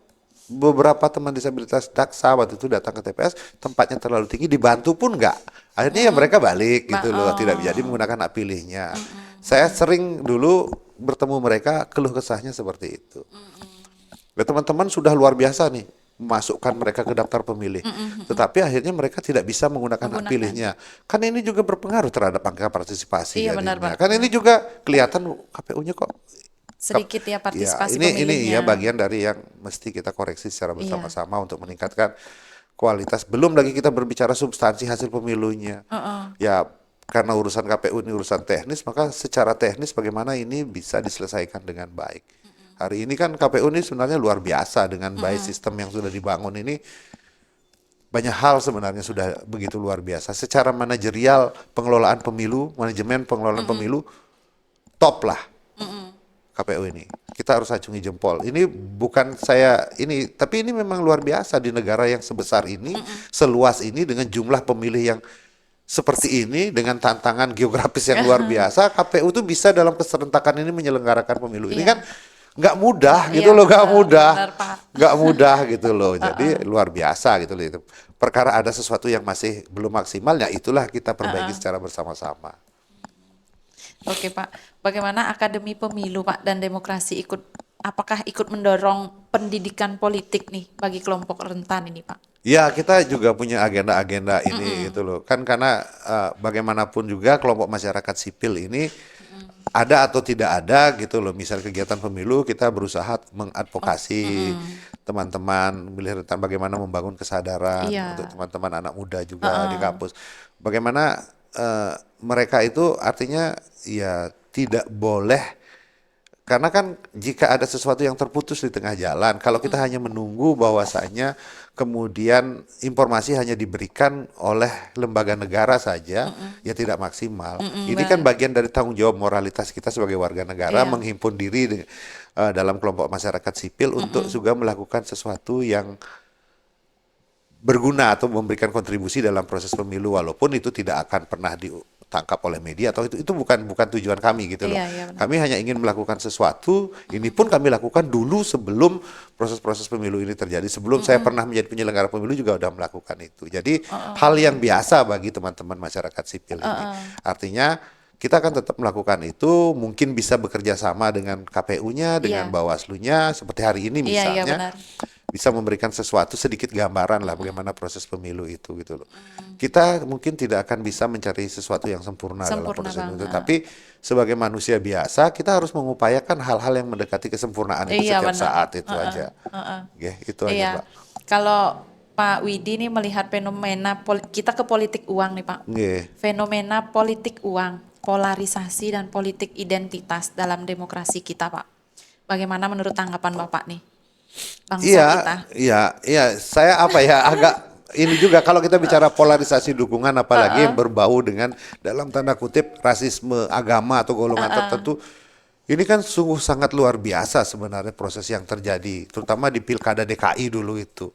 beberapa teman disabilitas daksa waktu itu datang ke TPS, tempatnya terlalu tinggi, dibantu pun enggak. Akhirnya ya mereka balik gitu loh, tidak jadi menggunakan hak pilihnya. Saya sering dulu bertemu mereka, keluh kesahnya seperti itu. Ya, teman-teman sudah luar biasa nih memasukkan mereka ke daftar pemilih. Tetapi akhirnya mereka tidak bisa menggunakan hak pilihnya. Kan ini juga berpengaruh terhadap angka partisipasi. Iya, benar, jadinya. Pak. Kan ini juga kelihatan KPU-nya kok Sedikit ya partisipasi ini pemilihnya. ya bagian dari yang mesti kita koreksi secara bersama-sama untuk meningkatkan kualitas. Belum lagi kita berbicara substansi hasil pemilunya. Ya karena urusan KPU ini urusan teknis, maka secara teknis bagaimana ini bisa diselesaikan dengan baik. Hari ini kan KPU ini sebenarnya luar biasa dengan baik sistem yang sudah dibangun ini. Banyak hal sebenarnya sudah begitu luar biasa. Secara manajerial pengelolaan pemilu, manajemen pengelolaan pemilu top lah. KPU ini. Kita harus acungi jempol. Ini bukan tapi ini memang luar biasa di negara yang sebesar ini, seluas ini dengan jumlah pemilih yang seperti ini dengan tantangan geografis yang luar biasa, KPU tuh bisa dalam keserentakan ini menyelenggarakan pemilu. Ini kan nggak mudah gitu loh, nggak mudah. Nggak mudah gitu loh. Jadi luar biasa gitu loh itu. Perkara ada sesuatu yang masih belum maksimal, ya itulah kita perbaiki secara bersama-sama. Oke Pak, bagaimana Akademi Pemilu Pak dan Demokrasi apakah ikut mendorong pendidikan politik nih bagi kelompok rentan ini Pak? Ya, kita juga punya agenda-agenda ini gitu loh. Kan karena bagaimanapun juga kelompok masyarakat sipil ini ada atau tidak ada gitu loh. Misal kegiatan pemilu kita berusaha mengadvokasi teman-teman melihat tentang bagaimana membangun kesadaran untuk Iya. teman-teman anak muda juga di kampus. Bagaimana mereka itu artinya ya tidak boleh karena kan jika ada sesuatu yang terputus di tengah jalan, kalau kita hanya menunggu bahwasanya kemudian informasi hanya diberikan oleh lembaga negara saja, ya tidak maksimal. Ini kan bagian dari tanggung jawab moralitas kita sebagai warga negara Iya. menghimpun diri dalam kelompok masyarakat sipil untuk juga melakukan sesuatu yang berguna atau memberikan kontribusi dalam proses pemilu walaupun itu tidak akan pernah ditangkap oleh media atau itu bukan tujuan kami gitu loh. Iya, iya benar. Kami hanya ingin melakukan sesuatu, ini pun kami lakukan dulu sebelum proses-proses pemilu ini terjadi. Sebelum saya pernah menjadi penyelenggara pemilu juga udah melakukan itu. Jadi hal yang biasa bagi teman-teman masyarakat sipil ini. Artinya kita akan tetap melakukan itu, mungkin bisa bekerja sama dengan KPU-nya, dengan Iya. Bawaslu-nya, seperti hari ini Iya, iya misalnya benar. bisa memberikan sesuatu sedikit gambaran lah bagaimana proses pemilu itu gitu loh. Kita mungkin tidak akan bisa mencari sesuatu yang sempurna dalam Sempurna proses itu, banget. tapi sebagai manusia biasa kita harus mengupayakan hal-hal yang mendekati kesempurnaan itu Iya setiap benar. saat itu aja. Ya, itu aja, Iya. Mbak. Kalau Pak Widi nih melihat fenomena kita ke politik uang nih Pak. Nggih. Fenomena politik uang, polarisasi dan politik identitas dalam demokrasi kita Pak. Bagaimana menurut tanggapan Bapak nih? Bangsa kita. Iya. Saya apa ya agak ini juga kalau kita bicara polarisasi dukungan apalagi yang berbau dengan dalam tanda kutip rasisme agama atau golongan tertentu. Ini kan sungguh sangat luar biasa sebenarnya proses yang terjadi, terutama di Pilkada DKI dulu itu.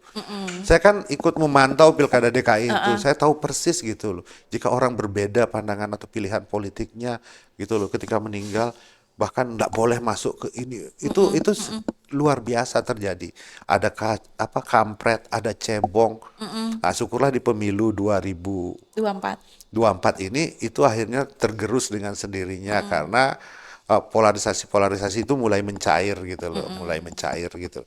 Saya kan ikut memantau Pilkada DKI itu, saya tahu persis gitu loh. Jika orang berbeda pandangan atau pilihan politiknya gitu loh, ketika meninggal bahkan nggak boleh masuk ke ini. Luar biasa terjadi. Ada kampret, ada cebong. Nah, syukurlah di pemilu 2024 24. ini itu akhirnya tergerus dengan sendirinya karena polarisasi itu mulai mencair gitu loh, mulai mencair gitu.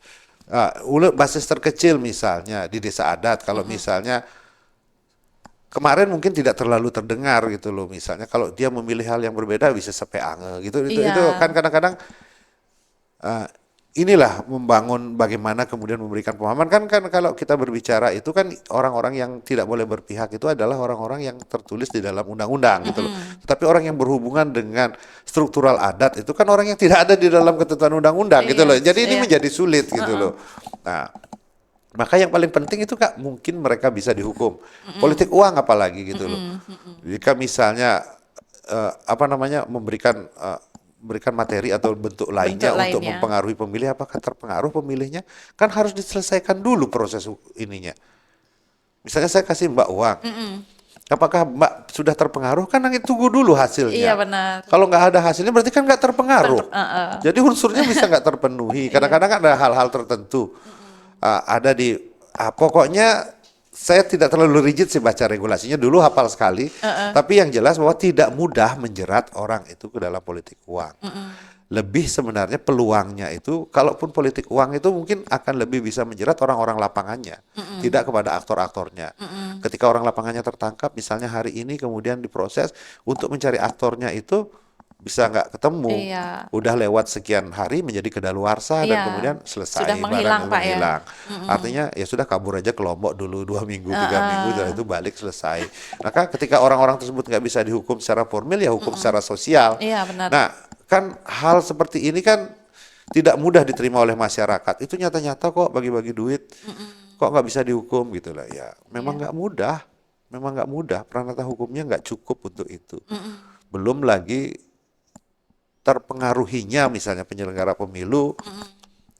Basis terkecil misalnya di desa adat kalau misalnya kemarin mungkin tidak terlalu terdengar gitu loh, misalnya kalau dia memilih hal yang berbeda bisa sampai ange gitu, itu Iya. kan kadang-kadang inilah membangun bagaimana kemudian memberikan pemahaman kan kalau kita berbicara itu kan orang-orang yang tidak boleh berpihak itu adalah orang-orang yang tertulis di dalam undang-undang gitu loh. Tetapi orang yang berhubungan dengan struktural adat itu kan orang yang tidak ada di dalam ketentuan undang-undang gitu Iya, loh. Jadi ini iya. menjadi sulit gitu loh. Nah, maka yang paling penting itu Kak mungkin mereka bisa dihukum. Politik uang apalagi gitu loh. Jika misalnya memberikan materi atau bentuk lainnya untuk lainnya. mempengaruhi pemilih, apakah terpengaruh pemilihnya? Kan harus diselesaikan dulu proses ininya. Misalnya saya kasih Mbak uang, apakah Mbak sudah terpengaruh? Kan nanti tunggu dulu hasilnya. Iya benar. Kalau nggak ada hasilnya berarti kan nggak terpengaruh. Jadi unsurnya bisa nggak terpenuhi. Kadang-kadang ada hal-hal tertentu. Ada pokoknya saya tidak terlalu rigid sih baca regulasinya, dulu hafal sekali, tapi yang jelas bahwa tidak mudah menjerat orang itu ke dalam politik uang. Lebih sebenarnya peluangnya itu, kalaupun politik uang itu mungkin akan lebih bisa menjerat orang-orang lapangannya, tidak kepada aktor-aktornya. Ketika orang lapangannya tertangkap, misalnya hari ini kemudian diproses untuk mencari aktornya itu bisa nggak ketemu, Iya. udah lewat sekian hari menjadi kedaluarsa dan Iya. kemudian selesai, Sudah menghilang, barang Pak, ya. menghilang. Artinya ya sudah kabur aja ke Lombok dulu 2 minggu, 3 minggu, setelah itu balik selesai. Maka ketika orang-orang tersebut nggak bisa dihukum secara formil ya hukum secara sosial. Iya benar. Nah kan hal seperti ini kan tidak mudah diterima oleh masyarakat. Itu nyata-nyata kok bagi-bagi duit, kok nggak bisa dihukum gitu lah ya. Memang nggak mudah, memang nggak mudah. Peranata hukumnya nggak cukup untuk itu. Belum lagi terpengaruhinya misalnya penyelenggara pemilu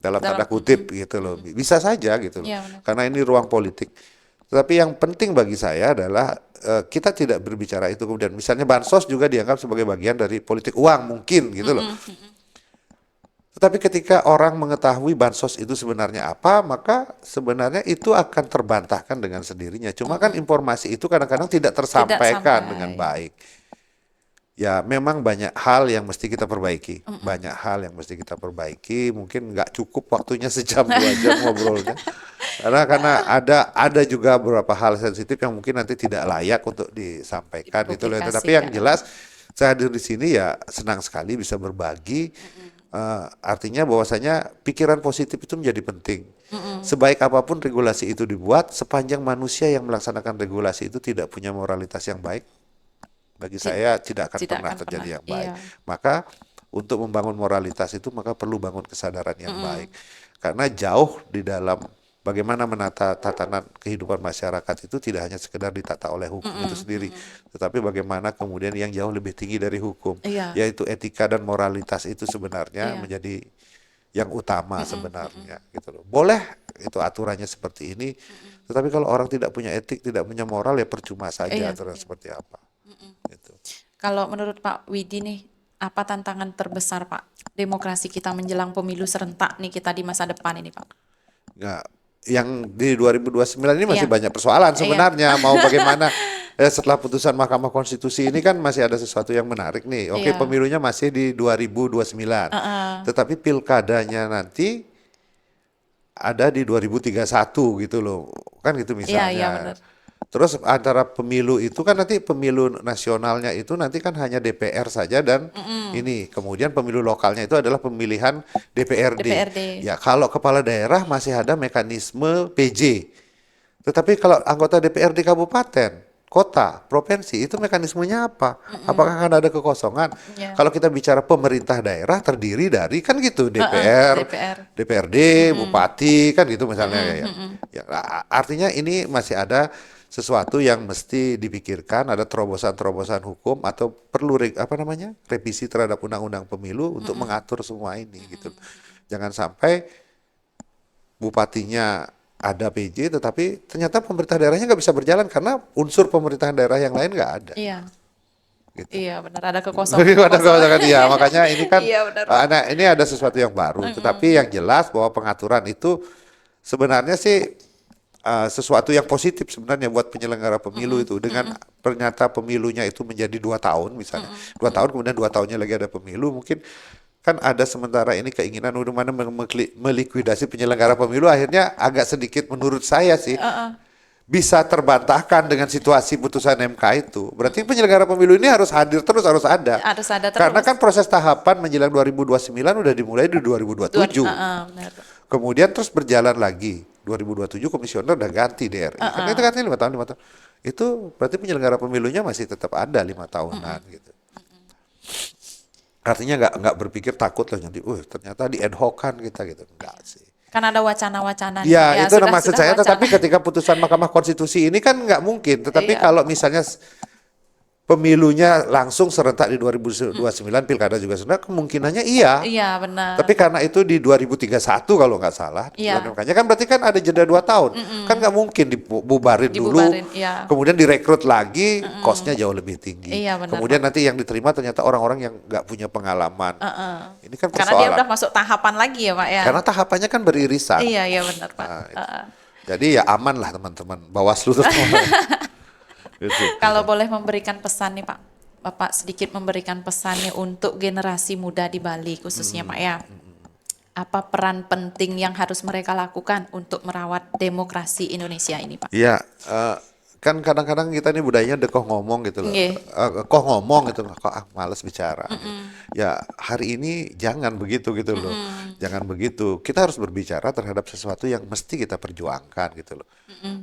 dalam tanda kutip gitu loh, bisa saja gitu loh, Iya, benar. karena ini ruang politik. Tetapi yang penting bagi saya adalah kita tidak berbicara itu kemudian misalnya bansos juga dianggap sebagai bagian dari politik uang mungkin gitu loh. Tetapi ketika orang mengetahui bansos itu sebenarnya apa, maka sebenarnya itu akan terbantahkan dengan sendirinya. Cuma kan informasi itu kadang-kadang tidak tersampaikan sampai. dengan baik. Ya memang banyak hal yang mesti kita perbaiki, banyak hal yang mesti kita perbaiki. Mungkin nggak cukup waktunya sejam 2 jam ngobrolnya, karena ada juga beberapa hal sensitif yang mungkin nanti tidak layak untuk disampaikan gitu loh. Tetapi yang Dipublikasikan. jelas Saya hadir di sini ya senang sekali bisa berbagi. Artinya bahwasanya pikiran positif itu menjadi penting. Sebaik apapun regulasi itu dibuat, sepanjang manusia yang melaksanakan regulasi itu tidak punya moralitas yang baik, bagi saya tidak akan Tidak pernah akan terjadi pernah. yang baik. Iya. Maka untuk membangun moralitas itu maka perlu bangun kesadaran yang baik. Karena jauh di dalam bagaimana menata tatanan kehidupan masyarakat itu tidak hanya sekedar ditata oleh hukum itu sendiri, tetapi bagaimana kemudian yang jauh lebih tinggi dari hukum, Iya. yaitu etika dan moralitas itu sebenarnya Iya. menjadi yang utama sebenarnya gitu loh. Boleh itu aturannya seperti ini, tetapi kalau orang tidak punya etik, tidak punya moral ya percuma saja Iya. aturan seperti apa. Gitu. Kalau menurut Pak Widi nih, apa tantangan terbesar Pak demokrasi kita menjelang pemilu serentak nih kita di masa depan ini Pak? Nggak, yang di 2029 ini masih Iya. banyak persoalan Iya. sebenarnya. Mau bagaimana setelah putusan Mahkamah Konstitusi ini kan masih ada sesuatu yang menarik nih. Oke, Iya. pemilunya masih di 2029. Tetapi pilkadanya nanti ada di 2031 gitu loh. Kan gitu Iya, iya misalnya. benar. Terus antara pemilu itu kan nanti pemilu nasionalnya itu nanti kan hanya DPR saja dan ini kemudian pemilu lokalnya itu adalah pemilihan DPRD. DPRD. Ya kalau kepala daerah masih ada mekanisme PJ. Tetapi kalau anggota DPRD kabupaten, kota, provinsi itu mekanismenya apa? Apakah akan ada kekosongan? Iya. Kalau kita bicara pemerintah daerah terdiri dari kan gitu DPR, DPR. DPRD, bupati kan gitu misalnya ya. Ya, artinya ini masih ada sesuatu yang mesti dipikirkan, ada terobosan-terobosan hukum atau perlu revisi terhadap undang-undang pemilu untuk mengatur semua ini gitu. Jangan sampai bupatinya ada PJ tetapi ternyata pemerintah daerahnya nggak bisa berjalan karena unsur pemerintahan daerah yang lain nggak ada. Iya. Gitu. Iya benar ada Ada kekosongan. kekosongan, iya, makanya ini kan Iya benar Pak. ini ada sesuatu yang baru. Tetapi yang jelas bahwa pengaturan itu sebenarnya sih sesuatu yang positif sebenarnya buat penyelenggara pemilu itu dengan ternyata pemilunya itu menjadi 2 tahun misalnya 2 tahun kemudian 2 tahunnya lagi ada pemilu mungkin kan ada sementara ini keinginan udah mana melikuidasi penyelenggara pemilu akhirnya agak sedikit menurut saya sih bisa terbantahkan dengan situasi putusan MK itu. Berarti penyelenggara pemilu ini harus hadir terus, harus ada. Harus ada terus. Karena kan proses tahapan menjelang 2029 udah dimulai di 2027. Benar. Kemudian terus berjalan lagi. 2027 komisioner udah ganti DRI. Kan itu katanya 5 tahun, 5 tahun. Itu berarti penyelenggara pemilunya masih tetap ada 5 tahunan gitu. Artinya nggak berpikir takut lah nanti, ternyata di ad hoc-kan kita gitu. Enggak sih. Kan ada wacana-wacana. Ya, itu maksud saya. wacana. Tetapi ketika putusan Mahkamah Konstitusi ini kan nggak mungkin. Tetapi Iya. kalau misalnya pemilunya langsung serentak di 2029, pilkada juga serentak, kemungkinannya iya. Iya benar. Tapi karena itu di 2031 kalau nggak salah, Iya. makanya kan berarti kan ada jeda 2 tahun. Kan nggak mungkin dibubarin dulu, iya. kemudian direkrut lagi, cost-nya jauh lebih tinggi. Iya, benar, Kemudian nanti yang diterima ternyata orang-orang yang nggak punya pengalaman. Ini kan Karena dia persoalan. udah masuk tahapan lagi ya Pak ya. Karena tahapannya kan beririsan. Iya, iya benar Pak. Nah, itu. Jadi ya aman lah teman-teman, Bawaslu terutama. Gitu. Kalau boleh memberikan pesan nih Pak, Bapak sedikit memberikan pesannya untuk generasi muda di Bali khususnya Pak ya. Apa peran penting yang harus mereka lakukan untuk merawat demokrasi Indonesia ini Pak? Iya, kan kadang-kadang kita ini budayanya dekoh ngomong gitu loh. Nggih. Koh ngomong gitu loh, kok males bicara. Ya hari ini jangan begitu gitu loh. Jangan begitu. Kita harus berbicara terhadap sesuatu yang mesti kita perjuangkan gitu loh.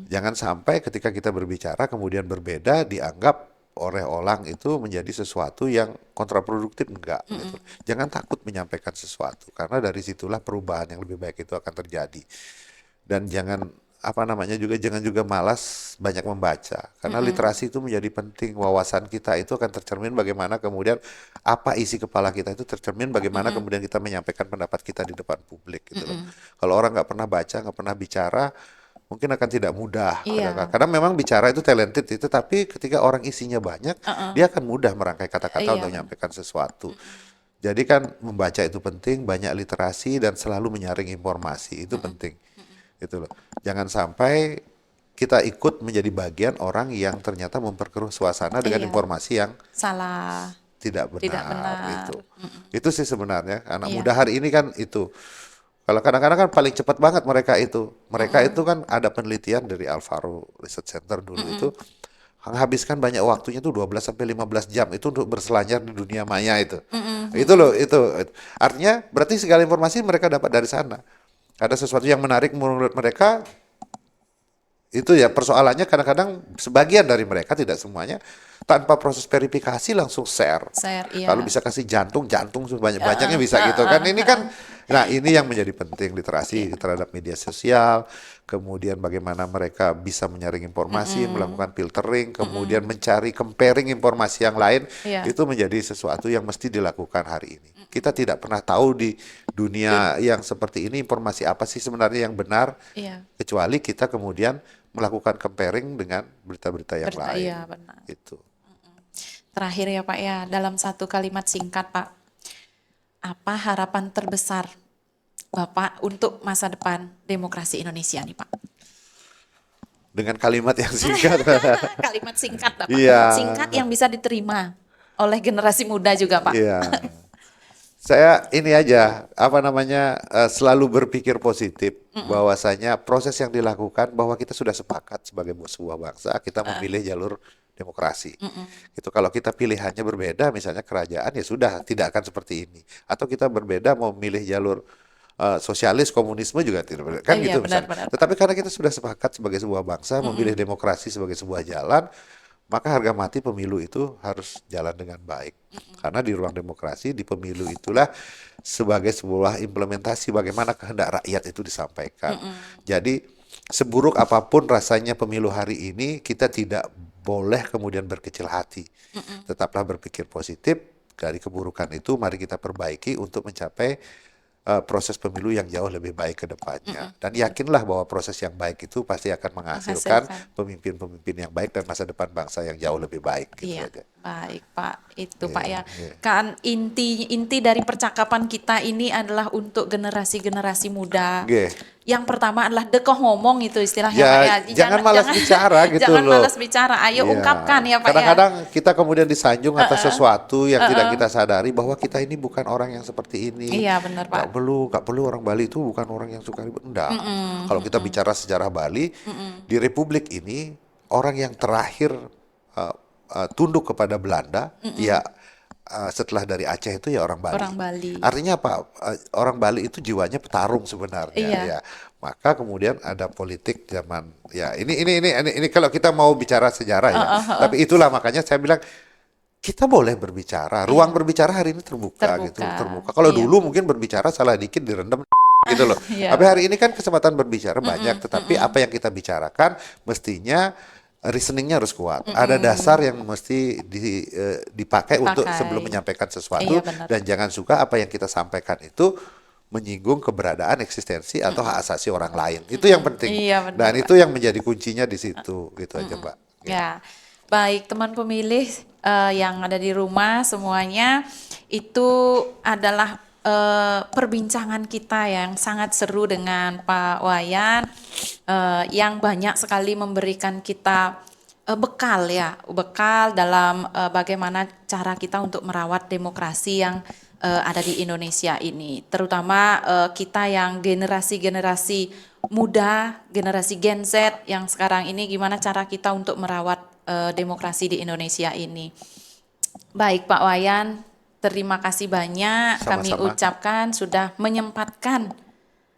Jangan sampai ketika kita berbicara kemudian berbeda dianggap oleh orang itu menjadi sesuatu yang kontraproduktif, enggak gitu. Jangan takut menyampaikan sesuatu karena dari situlah perubahan yang lebih baik itu akan terjadi. Dan jangan jangan juga malas banyak membaca karena literasi itu menjadi penting. Wawasan kita itu akan tercermin bagaimana kemudian apa isi kepala kita itu tercermin bagaimana kemudian kita menyampaikan pendapat kita di depan publik gitu loh. Kalau orang nggak pernah baca, nggak pernah bicara, mungkin akan tidak mudah. Iya. Karena memang bicara itu talented itu, tapi ketika orang isinya banyak, dia akan mudah merangkai kata-kata Iya. untuk menyampaikan sesuatu. Jadi kan membaca itu penting, banyak literasi dan selalu menyaring informasi itu penting. Gitu loh. Jangan sampai kita ikut menjadi bagian orang yang ternyata memperkeruh suasana dengan Iya. informasi yang Salah. tidak benar. Tidak benar. Gitu. Itu sih sebenarnya anak Iya. muda hari ini kan itu. Kalau kadang-kadang kan paling cepat banget mereka itu. Mereka itu kan ada penelitian dari Alvaro Research Center dulu itu menghabiskan banyak waktunya tuh 12 sampai 15 jam itu untuk berselancar di dunia maya itu. Itu loh, itu. Artinya berarti segala informasi mereka dapat dari sana. Ada sesuatu yang menarik menurut mereka, itu ya persoalannya kadang-kadang sebagian dari mereka, tidak semuanya, tanpa proses verifikasi langsung share. Share, Kalau iya. bisa kasih jantung sebanyak-banyaknya bisa gitu kan. Ini kan, nah ini yang menjadi penting, literasi terhadap media sosial, kemudian bagaimana mereka bisa menyaring informasi, melakukan filtering, kemudian mencari comparing informasi yang lain, Iya. itu menjadi sesuatu yang mesti dilakukan hari ini. Kita tidak pernah tahu di dunia yang seperti ini informasi apa sih sebenarnya yang benar, Iya. kecuali kita kemudian melakukan comparing dengan berita-berita yang Berita, lain. iya benar. Itu. Terakhir ya Pak ya, dalam satu kalimat singkat Pak, apa harapan terbesar Bapak untuk masa depan demokrasi Indonesia nih Pak? Dengan kalimat yang singkat. Kalimat singkat Pak, Iya. singkat yang bisa diterima oleh generasi muda juga Pak. Iya. Saya ini aja, apa namanya, selalu berpikir positif bahwasanya proses yang dilakukan, bahwa kita sudah sepakat sebagai sebuah bangsa, kita memilih jalur demokrasi. Itu kalau kita pilihannya berbeda, misalnya kerajaan, ya sudah tidak akan seperti ini. Atau kita berbeda mau memilih jalur sosialis, komunisme juga tidak berbeda. Kan Iya gitu misalnya. benar-benar Pak. Tetapi karena kita sudah sepakat sebagai sebuah bangsa memilih demokrasi sebagai sebuah jalan, maka harga mati pemilu itu harus jalan dengan baik. Karena di ruang demokrasi, di pemilu itulah sebagai sebuah implementasi bagaimana kehendak rakyat itu disampaikan. Jadi seburuk apapun rasanya pemilu hari ini, kita tidak boleh kemudian berkecil hati. Tetaplah berpikir positif, dari keburukan itu mari kita perbaiki untuk mencapai proses pemilu yang jauh lebih baik ke depannya. Dan yakinlah bahwa proses yang baik itu pasti akan menghasilkan Menghasilkan. pemimpin-pemimpin yang baik dan masa depan bangsa yang jauh lebih baik. Gitu Iya, aja. baik Pak. Itu Iya, Pak ya. iya. Kan inti dari percakapan kita ini adalah untuk generasi-generasi muda. Oke. Yang pertama adalah dekoh ngomong itu istilahnya Ya, Pak ya. jangan malas bicara gitu jangan loh. malas bicara. Ayo Iya. ungkapkan ya Pak ya. Kadang-kadang kita kemudian disanjung atas sesuatu yang tidak kita sadari, bahwa kita ini bukan orang yang seperti ini. Iya benar Pak. Nggak perlu orang Bali itu bukan orang yang suka ribut. Enggak. Kalau kita bicara sejarah Bali, di Republik ini orang yang terakhir tunduk kepada Belanda, ya setelah dari Aceh itu ya orang Bali. Orang Bali. Artinya apa? Orang Bali itu jiwanya petarung sebenarnya. Iya. Ya. Maka kemudian ada politik zaman, ya ini kalau kita mau bicara sejarah ya. Tapi itulah makanya saya bilang, kita boleh berbicara. Ruang berbicara hari ini terbuka. Gitu, terbuka. Kalau Iya. dulu mungkin berbicara salah dikit direndam gitu loh. Iya. Tapi hari ini kan kesempatan berbicara banyak, tetapi apa yang kita bicarakan mestinya reasoningnya harus kuat. Ada dasar yang mesti dipakai untuk sebelum menyampaikan sesuatu. Iya, benar. Dan jangan suka apa yang kita sampaikan itu menyinggung keberadaan, eksistensi atau hak asasi orang lain. Itu yang penting. Iya, benar, Dan Pak. itu yang menjadi kuncinya di situ. Gitu aja, Mbak. Ya, baik teman pemilih yang ada di rumah semuanya, itu adalah perbincangan kita yang sangat seru dengan Pak Wayan, yang banyak sekali memberikan kita bekal dalam bagaimana cara kita untuk merawat demokrasi yang ada di Indonesia ini, terutama kita yang generasi muda, generasi Gen Z yang sekarang ini, gimana cara kita untuk merawat demokrasi di Indonesia ini. Baik Pak Wayan, terima kasih banyak. Kami Sama-sama. ucapkan sudah menyempatkan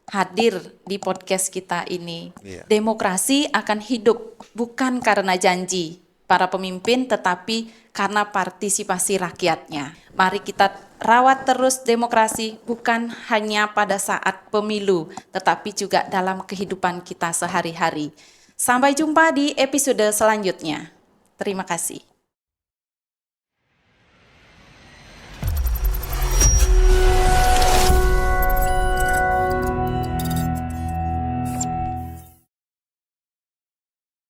hadir di podcast kita ini. Iya. Demokrasi akan hidup bukan karena janji para pemimpin, tetapi karena partisipasi rakyatnya. Mari kita rawat terus demokrasi, bukan hanya pada saat pemilu, tetapi juga dalam kehidupan kita sehari-hari. Sampai jumpa di episode selanjutnya. Terima kasih.